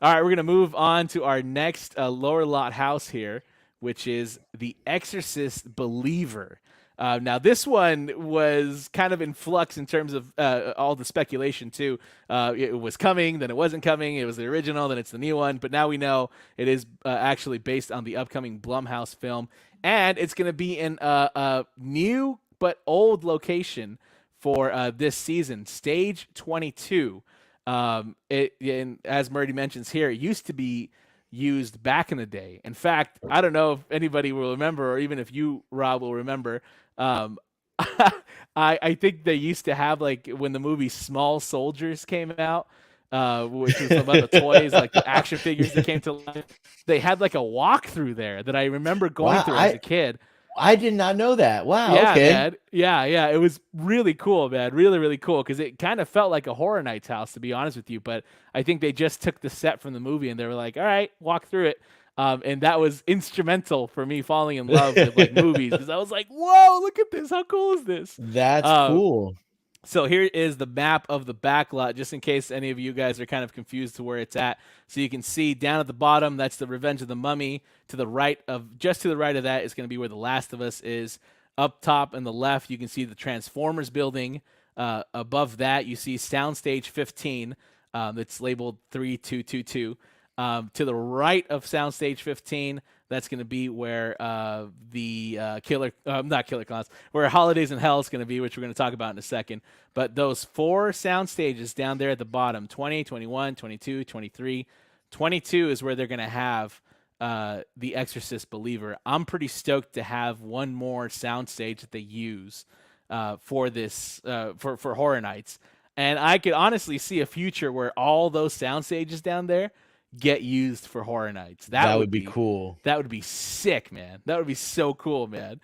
All right, we're going to move on to our next lower lot house here, which is the Exorcist Believer. Now, this one was kind of in flux in terms of all the speculation, too. It was coming, then it wasn't coming. It was the original, then it's the new one. But now we know it is actually based on the upcoming Blumhouse film. And it's going to be in a new but old location for this season, Stage 22. And as Murdy mentions here, it used to be used back in the day. In fact, I don't know if anybody will remember, or even if you, Rob, will remember. Um, I think they used to have, like, when the movie Small Soldiers came out, which was about the toys, like the action figures that came to life. They had like a walkthrough there that I remember going Wow, through as a kid. I did not know that. Wow. Yeah, Okay. man. Yeah. It was really cool, man. Really, really cool, because it kind of felt like a Horror Nights house, to be honest with you. But I think they just took the set from the movie and they were like, all right, walk through it. And that was instrumental for me falling in love with like movies, because I was like, whoa, look at this. How cool is this? That's cool. So here is the map of the backlot, just in case any of you guys are kind of confused to where it's at. So you can see down at the bottom, that's the Revenge of the Mummy. To the right of, just to the right of that is going to be where The Last of Us is. Up top on the left, you can see the Transformers building. Above that, you see Soundstage 15. That's labeled 3222. To the right of Soundstage 15, that's going to be where the not Killer Clowns, where Holidayz in Hell is going to be, which we're going to talk about in a second. But those 4 sound stages down there at the bottom, 20, 21, 22, 23, 22 is where they're going to have the Exorcist Believer. I'm pretty stoked to have one more sound stage that they use for this, for Horror Nights. And I could honestly see a future where all those sound stages down there get used for Horror Nights. That would be cool. That would be sick, man. That would be so cool, man.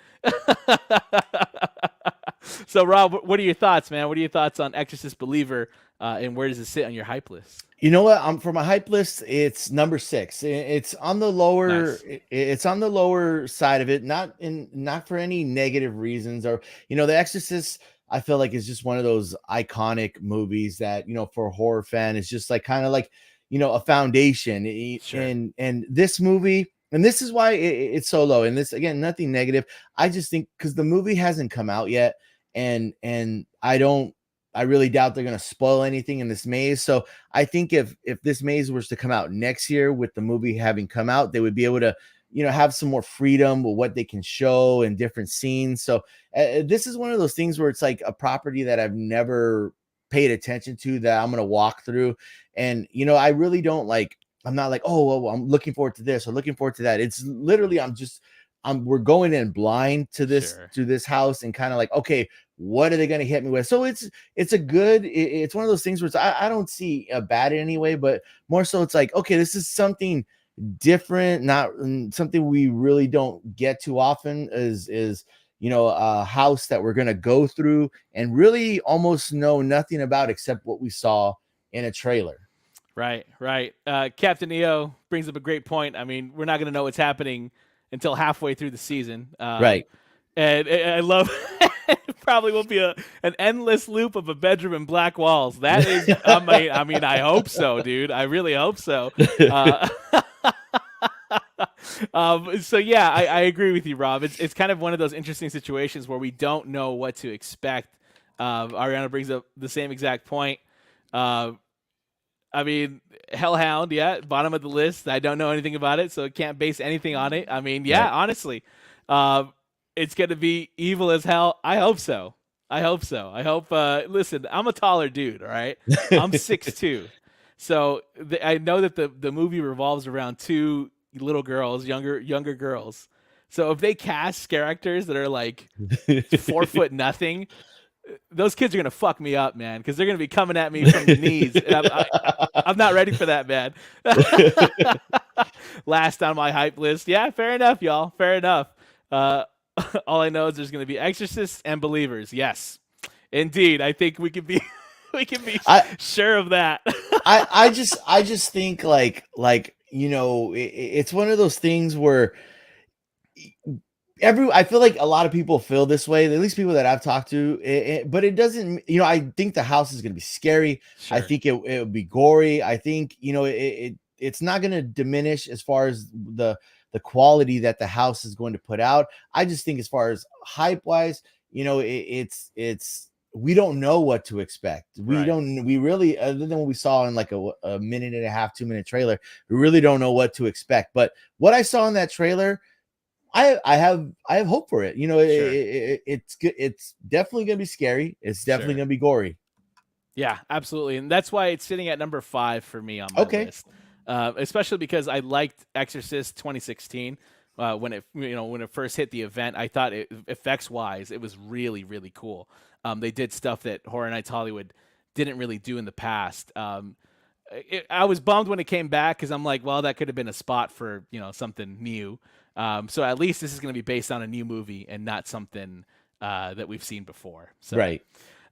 So, Rob, what are your thoughts, man? What are your thoughts on Exorcist Believer, and where does it sit on your hype list? You know what? For my hype list, it's number 6. It's on the lower. Nice. It's on the lower side of it. Not for any negative reasons, or The Exorcist, I feel like, is just one of those iconic movies that, for a horror fan, is just like kind of like, a foundation. Sure. And this movie, and this is why it's so low. And this, again, nothing negative. I just think because the movie hasn't come out yet, and I really doubt they're going to spoil anything in this maze. So I think if this maze was to come out next year with the movie having come out, they would be able to, have some more freedom with what they can show and different scenes. So this is one of those things where it's like a property that I've never paid attention to, that I'm going to walk through. And, I really don't I'm not like, oh, well, I'm looking forward to this or looking forward to that. It's literally, we're going in blind to this, Sure. to this house, and kind of like, okay, what are they going to hit me with? So it's one of those things where it's, I don't see a bad in any way, but more so it's like, okay, this is something different, not something we really don't get too often, is a house that we're going to go through and really almost know nothing about except what we saw in a trailer. Right. Captain EO brings up a great point. I mean, we're not going to know what's happening until halfway through the season. Right. And I love it probably will be an endless loop of a bedroom and black walls. That is, I mean, I hope so, dude. I really hope so. So yeah, I agree with you, Rob. It's kind of one of those interesting situations where we don't know what to expect. Ariana brings up the same exact point. I mean, Hellhound, yeah, bottom of the list. I don't know anything about it, so I can't base anything on it. I mean, yeah, Right. honestly, it's going to be evil as hell. I hope so. I hope, listen, I'm a taller dude, all right? I'm 6'2". So I know that the movie revolves around 2 little girls, younger girls. So if they cast characters that are like 4 foot nothing, those kids are going to fuck me up, man, because they're going to be coming at me from the knees. And I'm not ready for that, man. Last on my hype list. Yeah, fair enough, y'all. Fair enough. All I know is there's going to be Exorcists and Believers. Yes, indeed. I think we can be sure of that. I just think it's one of those things where I feel like a lot of people feel this way, at least people that I've talked to, but it doesn't, I think the house is going to be scary. Sure. I think it will be gory. I think, it's not going to diminish as far as the quality that the house is going to put out. I just think as far as hype wise, it's we don't know what to expect. We really, other than what we saw in like a minute and a half, 2-minute trailer, we really don't know what to expect. But what I saw in that trailer, I have hope for it. Sure. It's good. It's definitely going to be scary. It's definitely going to be gory. Yeah, absolutely. And that's why it's sitting at number 5 for me on my list. especially because I liked Exorcist 2016 when it first hit the event. I thought effects wise it was really really cool. They did stuff that Horror Nights Hollywood didn't really do in the past. I was bummed when it came back because I'm like, well, that could have been a spot for something new. So at least this is going to be based on a new movie and not something that we've seen before. So, Right.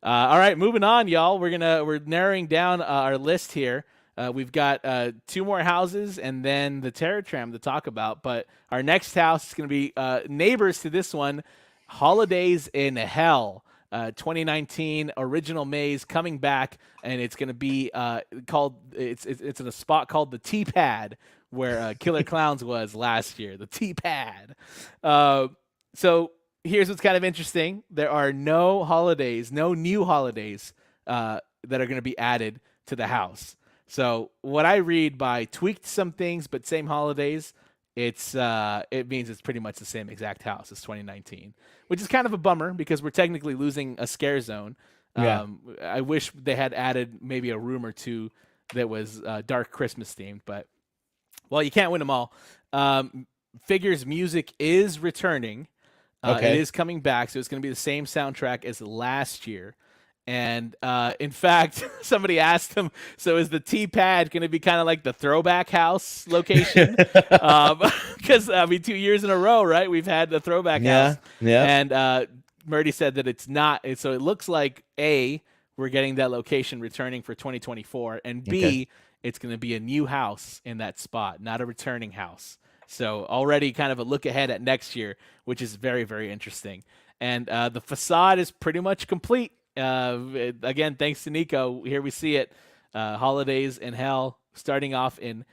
All right, moving on, y'all. We're narrowing down our list here. We've got 2 more houses and then the Terror Tram to talk about. But our next house is going to be neighbors to this one, Holidayz in Hell. 2019 original maze coming back, and it's going to be called. It's in a spot called the T Pad where Killer Clowns was last year. The T Pad. So here's what's kind of interesting: there are no Holidayz, no new Holidayz that are going to be added to the house. So what I read by tweaked some things, but same Holidayz. It means it's pretty much the same exact house as 2019, which is kind of a bummer because we're technically losing a scare zone. Yeah. I wish they had added maybe a room or two that was dark Christmas themed, but well, you can't win them all. Figures music is returning. Okay. It is coming back, so it's going to be the same soundtrack as last year. And in fact, somebody asked him, so is the T-Pad going to be kind of like the throwback house location? Because, 2 years in a row, right, we've had the throwback house. Yeah. And Murdy said that it's not. So it looks like, A, we're getting that location returning for 2024, and B, it's going to be a new house in that spot, not a returning house. So already kind of a look ahead at next year, which is very, very interesting. And the facade is pretty much complete. Again, thanks to Nico, here we see it. Holidayz in Hell, starting off in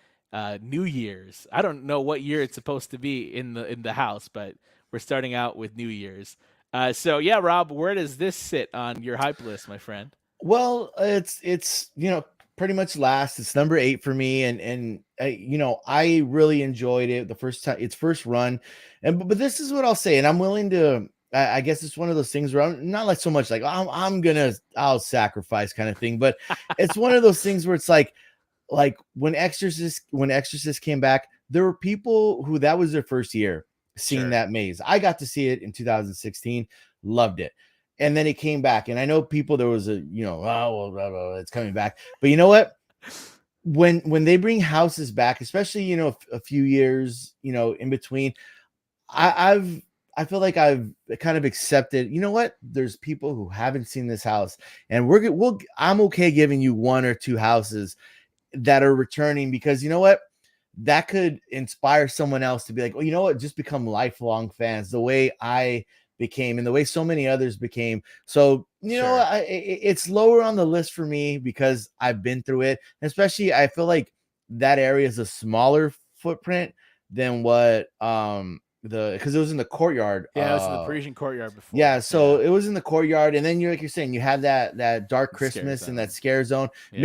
New Year's. I don't know what year it's supposed to be in the house, but we're starting out with New Year's. So yeah, Rob, where does this sit on your hype list, my friend? Well, it's pretty much last. It's number 8 for me, and I really enjoyed it the first time, its first run, but this is what I'll say, and I'm willing to. I guess it's one of those things where I'm not like so much like I'll sacrifice kind of thing, but it's one of those things where it's like when Exorcist came back, there were people who that was their first year seeing that maze. I got to see it in 2016, loved it. And then it came back, and I know people, there was it's coming back, but you know what? When they bring houses back, especially a few years in between, I feel like I've kind of accepted. You know what? There's people who haven't seen this house, and I'm okay giving you 1 or 2 houses that are returning, because you know what? That could inspire someone else to be like, well, you know what? Just become lifelong fans the way I became and the way so many others became. So, it's lower on the list for me because I've been through it. Especially, I feel like that area is a smaller footprint than what, because it was in the courtyard. Yeah, it was in the Parisian courtyard before. Yeah, so it was in the courtyard, and then you're saying you have that dark Christmas and that scare zone. Yeah.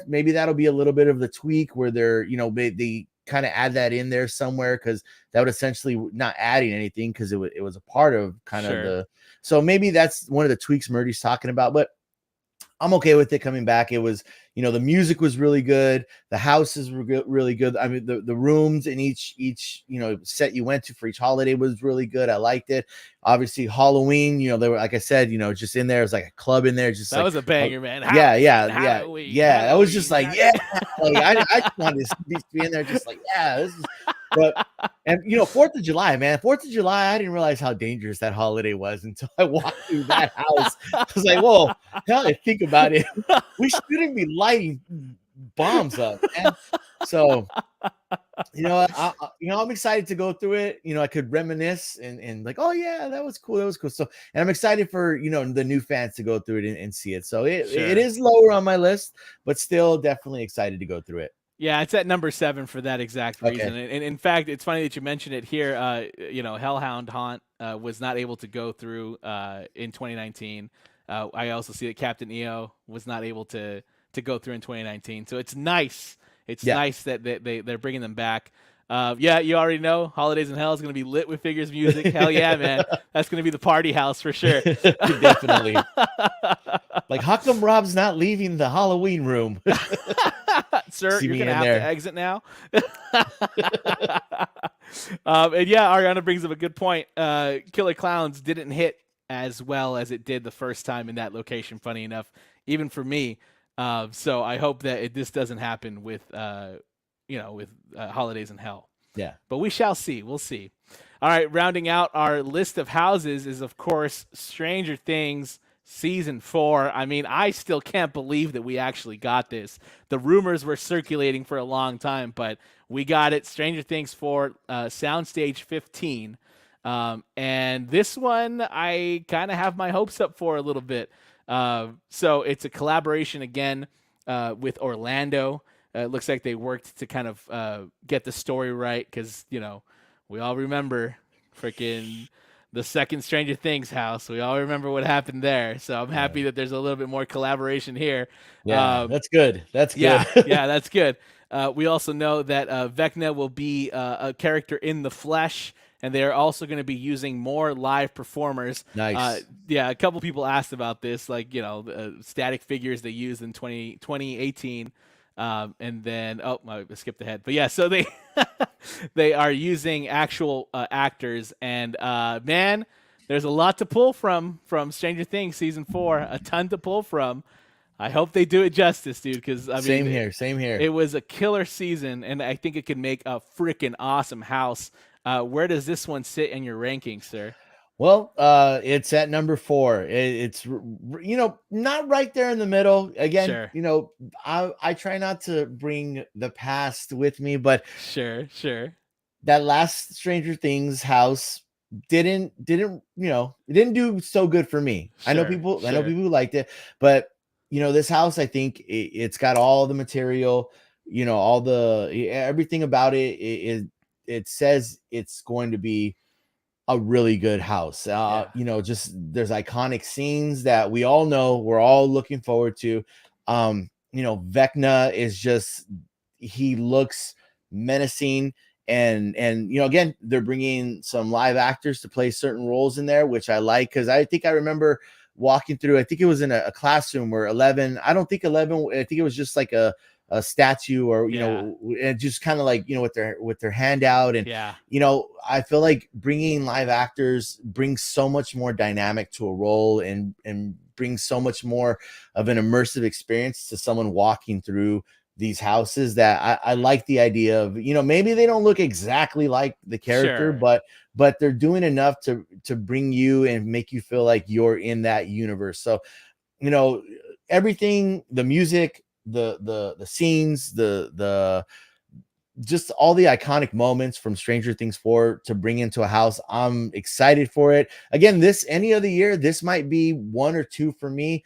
Maybe that'll be a little bit of the tweak where they're they kind of add that in there somewhere, because that would essentially not adding anything, because it was a part of kind of the. So maybe that's one of the tweaks Murdy's talking about, but I'm okay with it coming back. It was, the music was really good. The houses were really good. I mean, the rooms in each set you went to for each holiday was really good. I liked it. Obviously, Halloween, they were, like I said, just in there. It was like a club in there. Just that was a banger, man. Halloween. I was just like, yeah. Like, I just wanted to be in there, just like, yeah, this is. But and 4th of July, man, 4th of July, I didn't realize how dangerous that holiday was until I walked through that house. I was like, whoa, now I think about it, we shouldn't be lighting bombs up, man. So I'm excited to go through it. I could reminisce and like, oh yeah, that was cool. So, and I'm excited for the new fans to go through it and see it. So it is lower on my list, but still definitely excited to go through it. Yeah, it's at number 7 for that exact reason. Okay. And in fact, it's funny that you mentioned it here. Hellhound Haunt was not able to go through in 2019. I also see that Captain EO was not able to go through in 2019. So it's nice. It's nice that they're bringing them back. Yeah, you already know Holidayz in Hell is going to be lit with figures music. Hell yeah, man. That's going to be the party house for sure. Definitely. Like, how come Rob's not leaving the Halloween room? Sir, See you're me going to in have there. to exit now. And yeah, Ariana brings up a good point. Killer Clowns didn't hit as well as it did the first time in that location, funny enough, even for me. So I hope that this doesn't happen with, Holidayz in Hell. Yeah. But we shall see. We'll see. All right, rounding out our list of houses is, of course, Stranger Things Season 4. I mean, I still can't believe that we actually got this. The rumors were circulating for a long time, but we got it. Stranger Things 4, Soundstage 15. And this one, I kind of have my hopes up for a little bit. So it's a collaboration again with Orlando. It looks like they worked to kind of get the story right because, we all remember freaking the second Stranger Things house. We all remember what happened there. So I'm happy that there's a little bit more collaboration here. Yeah, that's good. That's good. Yeah, that's good. We also know that Vecna will be a character in the flesh, and they're also going to be using more live performers. Nice. Yeah, a couple people asked about this, like, static figures they used in 2018. And then, I skipped ahead. But yeah, so they they are using actual actors. And, man, there's a lot to pull from Stranger Things Season 4. A ton to pull from. I hope they do it justice, dude, because, Same here. It was a killer season, and I think it could make a freaking awesome house. Where does this one sit in your rankings, sir? Well, it's at number 4. It's not right there in the middle. Again, Sure. I try not to bring the past with me, but Sure. that last Stranger Things house didn't it didn't do so good for me. I know people who liked it, but this house, I think it's got all the material, all the everything about it. It says it's going to be a really good house. Just there's iconic scenes that we all know we're all looking forward to. Vecna is just, he looks menacing, and again, they're bringing some live actors to play certain roles in there, which I like, because I think I remember walking through, I think it was in a classroom where I think it was just like a statue, or and just kind of like with their hand out, and I feel like bringing live actors brings so much more dynamic to a role, and brings so much more of an immersive experience to someone walking through these houses, that I like the idea of, maybe they don't look exactly like the character, but they're doing enough to bring you and make you feel like you're in that universe. So everything, the music, the scenes, the just all the iconic moments from Stranger Things 4 to bring into a house, I'm excited for it. Again, any other year, this might be 1 or 2 for me.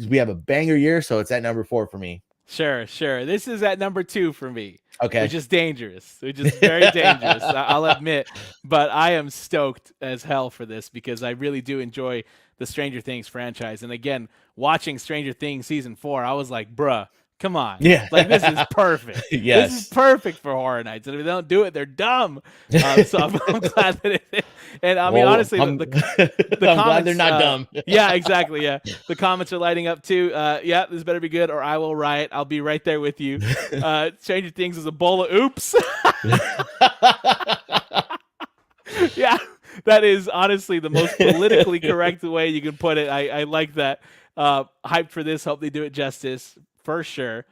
We have a banger year, so it's at number 4 for me. Sure. This is at number 2 for me. Okay. Which is dangerous. Which is very dangerous, I'll admit. But I am stoked as hell for this, because I really do enjoy the Stranger Things franchise. And again, watching Stranger Things Season 4, I was like, bruh, come on. Yeah. Like, this is perfect. Yes. This is perfect for Horror Nights. And if they don't do it, they're dumb. So I'm glad that it. And I mean, honestly, I'm comments, glad they're not dumb. Yeah, exactly. Yeah. The comments are lighting up too. Yeah, this better be good or I will riot. I'll be right there with you. Stranger Things is a bowl of oops. Yeah. That is honestly the most politically correct way you can put it. I like that. Hyped for this. Hope they do it justice for sure.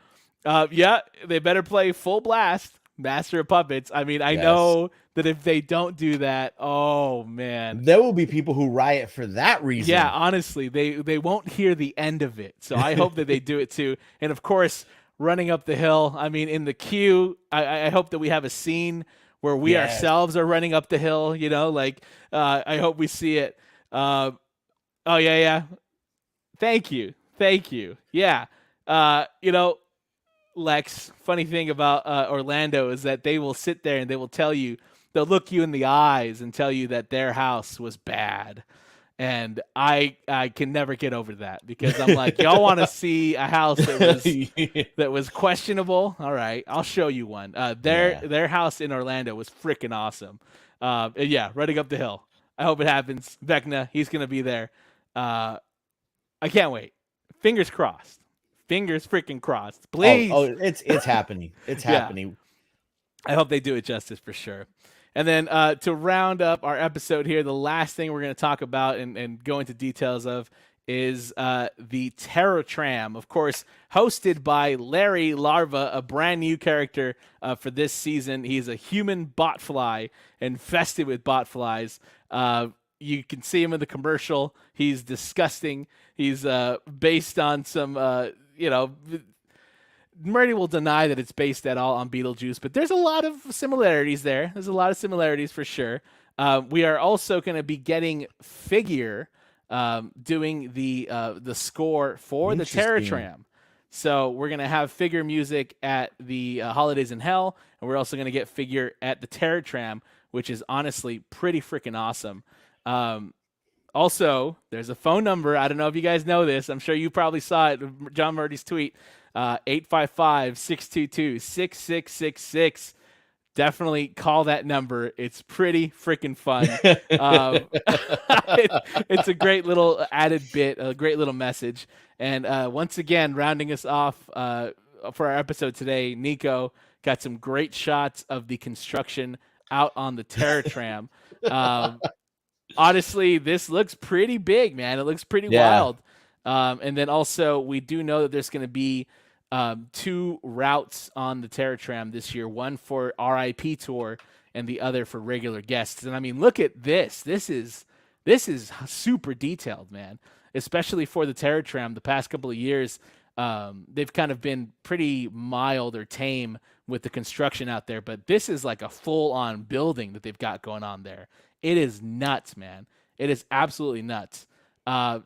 Yeah, they better play full blast, Master of Puppets. I mean, I know that if they don't do that, oh man, there will be people who riot for that reason. Yeah, honestly, they won't hear the end of it. So I hope that they do it too. And of course, running up the hill. I mean, in the queue, I hope that we have a scene where we ourselves are running up the hill. I hope we see it. Oh yeah. Thank you. Yeah. Lex, funny thing about Orlando is that they will sit there and they will tell you, they'll look you in the eyes and tell you that their house was bad. And I can never get over that because I'm like, y'all want to see a house that was questionable? All right, I'll show you one. Their house in Orlando was freaking awesome. Yeah, running up the hill. I hope it happens. Vecna, he's gonna be there. I can't wait. Fingers crossed. Fingers freaking crossed. Please. It's happening. It's happening. I hope they do it justice for sure. And then to round up our episode here, the last thing we're going to talk about and go into details of is the Tram, of course, hosted by Larry Larva, a brand new character for this season. He's a human botfly infested with botflies. You can see him in the commercial. He's disgusting. He's based on some, Murray will deny that it's based at all on Beetlejuice, but there's a lot of similarities there. There's a lot of similarities for sure. We are also going to be getting Figure doing the score for the Tram. So we're going to have Figure music at the Holidayz in Hell, and we're also going to get Figure at the Tram, which is honestly pretty freaking awesome. Also, there's a phone number. I don't know if you guys know this. I'm sure you probably saw it. John Murdy's tweet. 855-622-6666. Definitely call that number. It's pretty freaking fun. It's a great little added bit, a great little message. And once again, rounding us off for our episode today, Nico got some great shots of the construction out on the Tram. Honestly, this looks pretty big, man. It looks pretty wild. And then also, we do know that there's going to be 2 routes on the Tram this year, one for RIP tour and the other for regular guests. And I mean, look at this. This is super detailed, man, especially for the Tram. The past couple of years, they've kind of been pretty mild or tame with the construction out there, but this is like a full-on building that they've got going on there. It is nuts, man. It is absolutely nuts.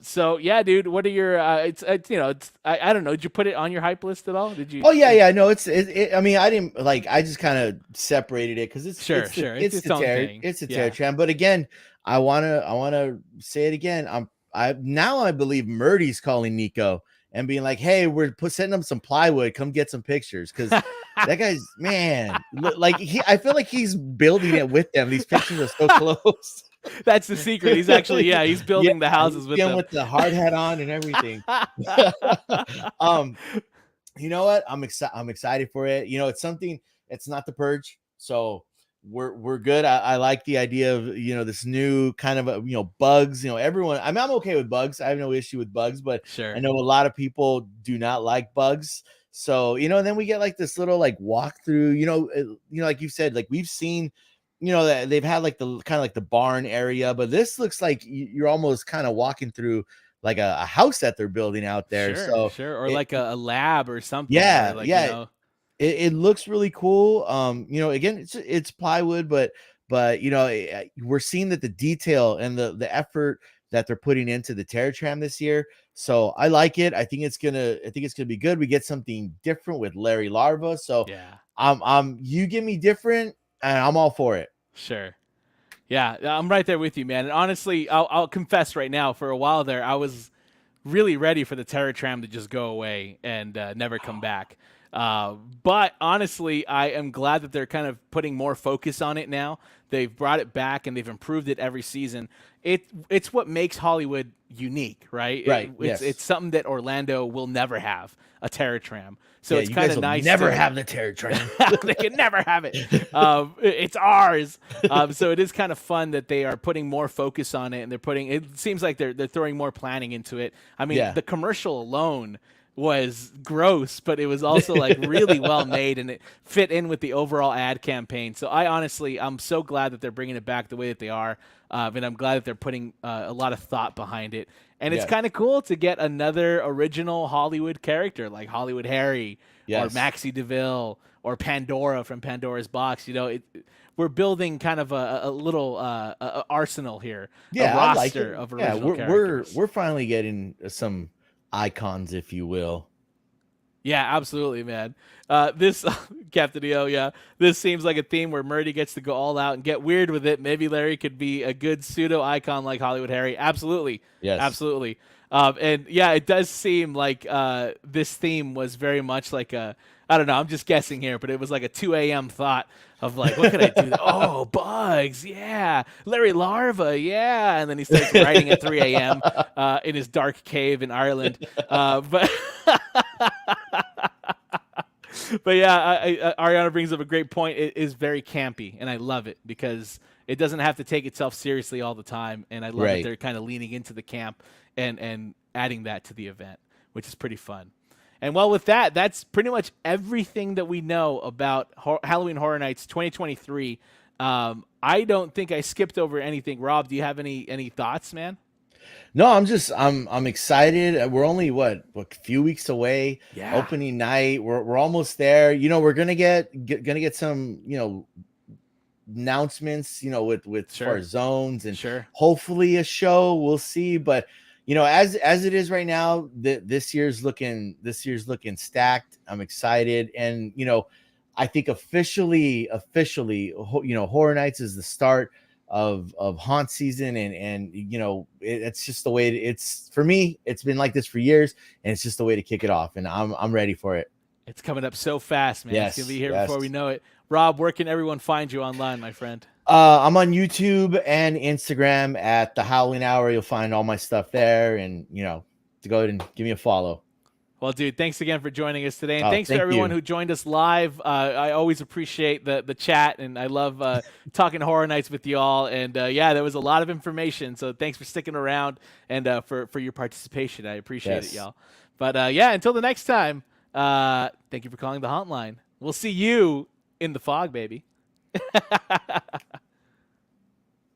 So yeah, dude, what are your, I don't know. Did you put it on your hype list at all? Did you? Oh yeah. No, I mean, I didn't I just kind of separated it cause it's sure. It's the Tram. But again, I want to say it again. I believe Murdy's calling Nico and being like, hey, we're setting up some plywood. Come get some pictures. Cause that guy's, man, I feel like he's building it with them. These pictures are so close. That's the secret. He's actually, he's building the houses with them. With the hard hat on and everything. You know what? I'm excited for it. You know, it's something, it's not the Purge. So we're good. I like the idea of, this new kind of, bugs, everyone, I'm okay with bugs. I have no issue with bugs, but sure. I know a lot of people do not like bugs. So, and then we get like this little walkthrough, like you said, like we've seen, that they've had like the kind of like the barn area, but this looks like you're almost kind of walking through like a house that they're building out there. Sure. Or like a lab or something. Yeah. It looks really cool. Again, it's plywood, but we're seeing that the detail and the effort that they're putting into the Tram this year. So I like it. I think it's gonna be good. We get something different with Larry Larva. So you give me different, and I'm all for it. Sure. Yeah, I'm right there with you, man. And honestly, I'll confess right now, for a while there, I was really ready for the Tram to just go away and never come back. But honestly, I am glad that they're kind of putting more focus on it now. They've brought it back and they've improved it every season. It's what makes Hollywood unique, right? Right. It's something that Orlando will never have, a Tram. So it's kind of nice. Never have the Tram. They can never have it. It's ours. So it is kind of fun that they are putting more focus on it, and it seems like they're throwing more planning into it. I mean, the commercial alone was gross, but it was also like really well made, and it fit in with the overall ad campaign. So I'm so glad that they're bringing it back the way that they are, and I'm glad that they're putting a lot of thought behind it. And it's kind of cool to get another original Hollywood character like Hollywood Harry or Maxie DeVille or Pandora from Pandora's Box. We're building kind of a little arsenal here, a roster of original characters. We're finally getting some icons, if you will. Yeah, absolutely, man. This Captain EO, yeah, this seems like a theme where Murdy gets to go all out and get weird with it. Maybe Larry could be a good pseudo icon like Hollywood Harry. Absolutely, Yes. absolutely. And yeah, it does seem like this theme was very much like a, I don't know, I'm just guessing here, but it was like a 2 a.m. thought of like, what could I do? Oh, bugs, yeah. Larry Larva, yeah. And then he starts writing at 3 a.m. In his dark cave in Ireland. But but yeah, Ariana brings up a great point. It is very campy, and I love it because it doesn't have to take itself seriously all the time. And I love that Right. they're kind of leaning into the camp and adding that to the event, which is pretty fun. And well, with that, that's pretty much everything that we know about Halloween Horror Nights 2023. I don't think I skipped over anything. Rob, do you have any thoughts, man? No, I'm excited. We're only what a few weeks away. Yeah. Opening night. We're almost there. You know, we're gonna get some, announcements, with as far as zones and Sure. hopefully a show. We'll see. But as it is right now, this year's looking stacked. I'm excited. And I think officially, Horror Nights is the start of haunt season, and it's just the way it's for me. It's been like this for years, and it's just the way to kick it off, and I'm ready for it. It's coming up so fast, man. Yes, It's gonna be here yes. before we know it. Rob, where can everyone find you online, my friend? I'm on YouTube and Instagram at the Howling Hour. You'll find all my stuff there, and to go ahead and give me a follow. Well, dude, thanks again for joining us today. And thanks thank to everyone you. who joined us live. I always appreciate the chat, and I love talking Horror Nights with you all. And yeah, there was a lot of information. So thanks for sticking around and for your participation. I appreciate it, Yes. y'all. But yeah, until the next time, thank you for calling the Haunt Line. We'll see you in the fog, baby.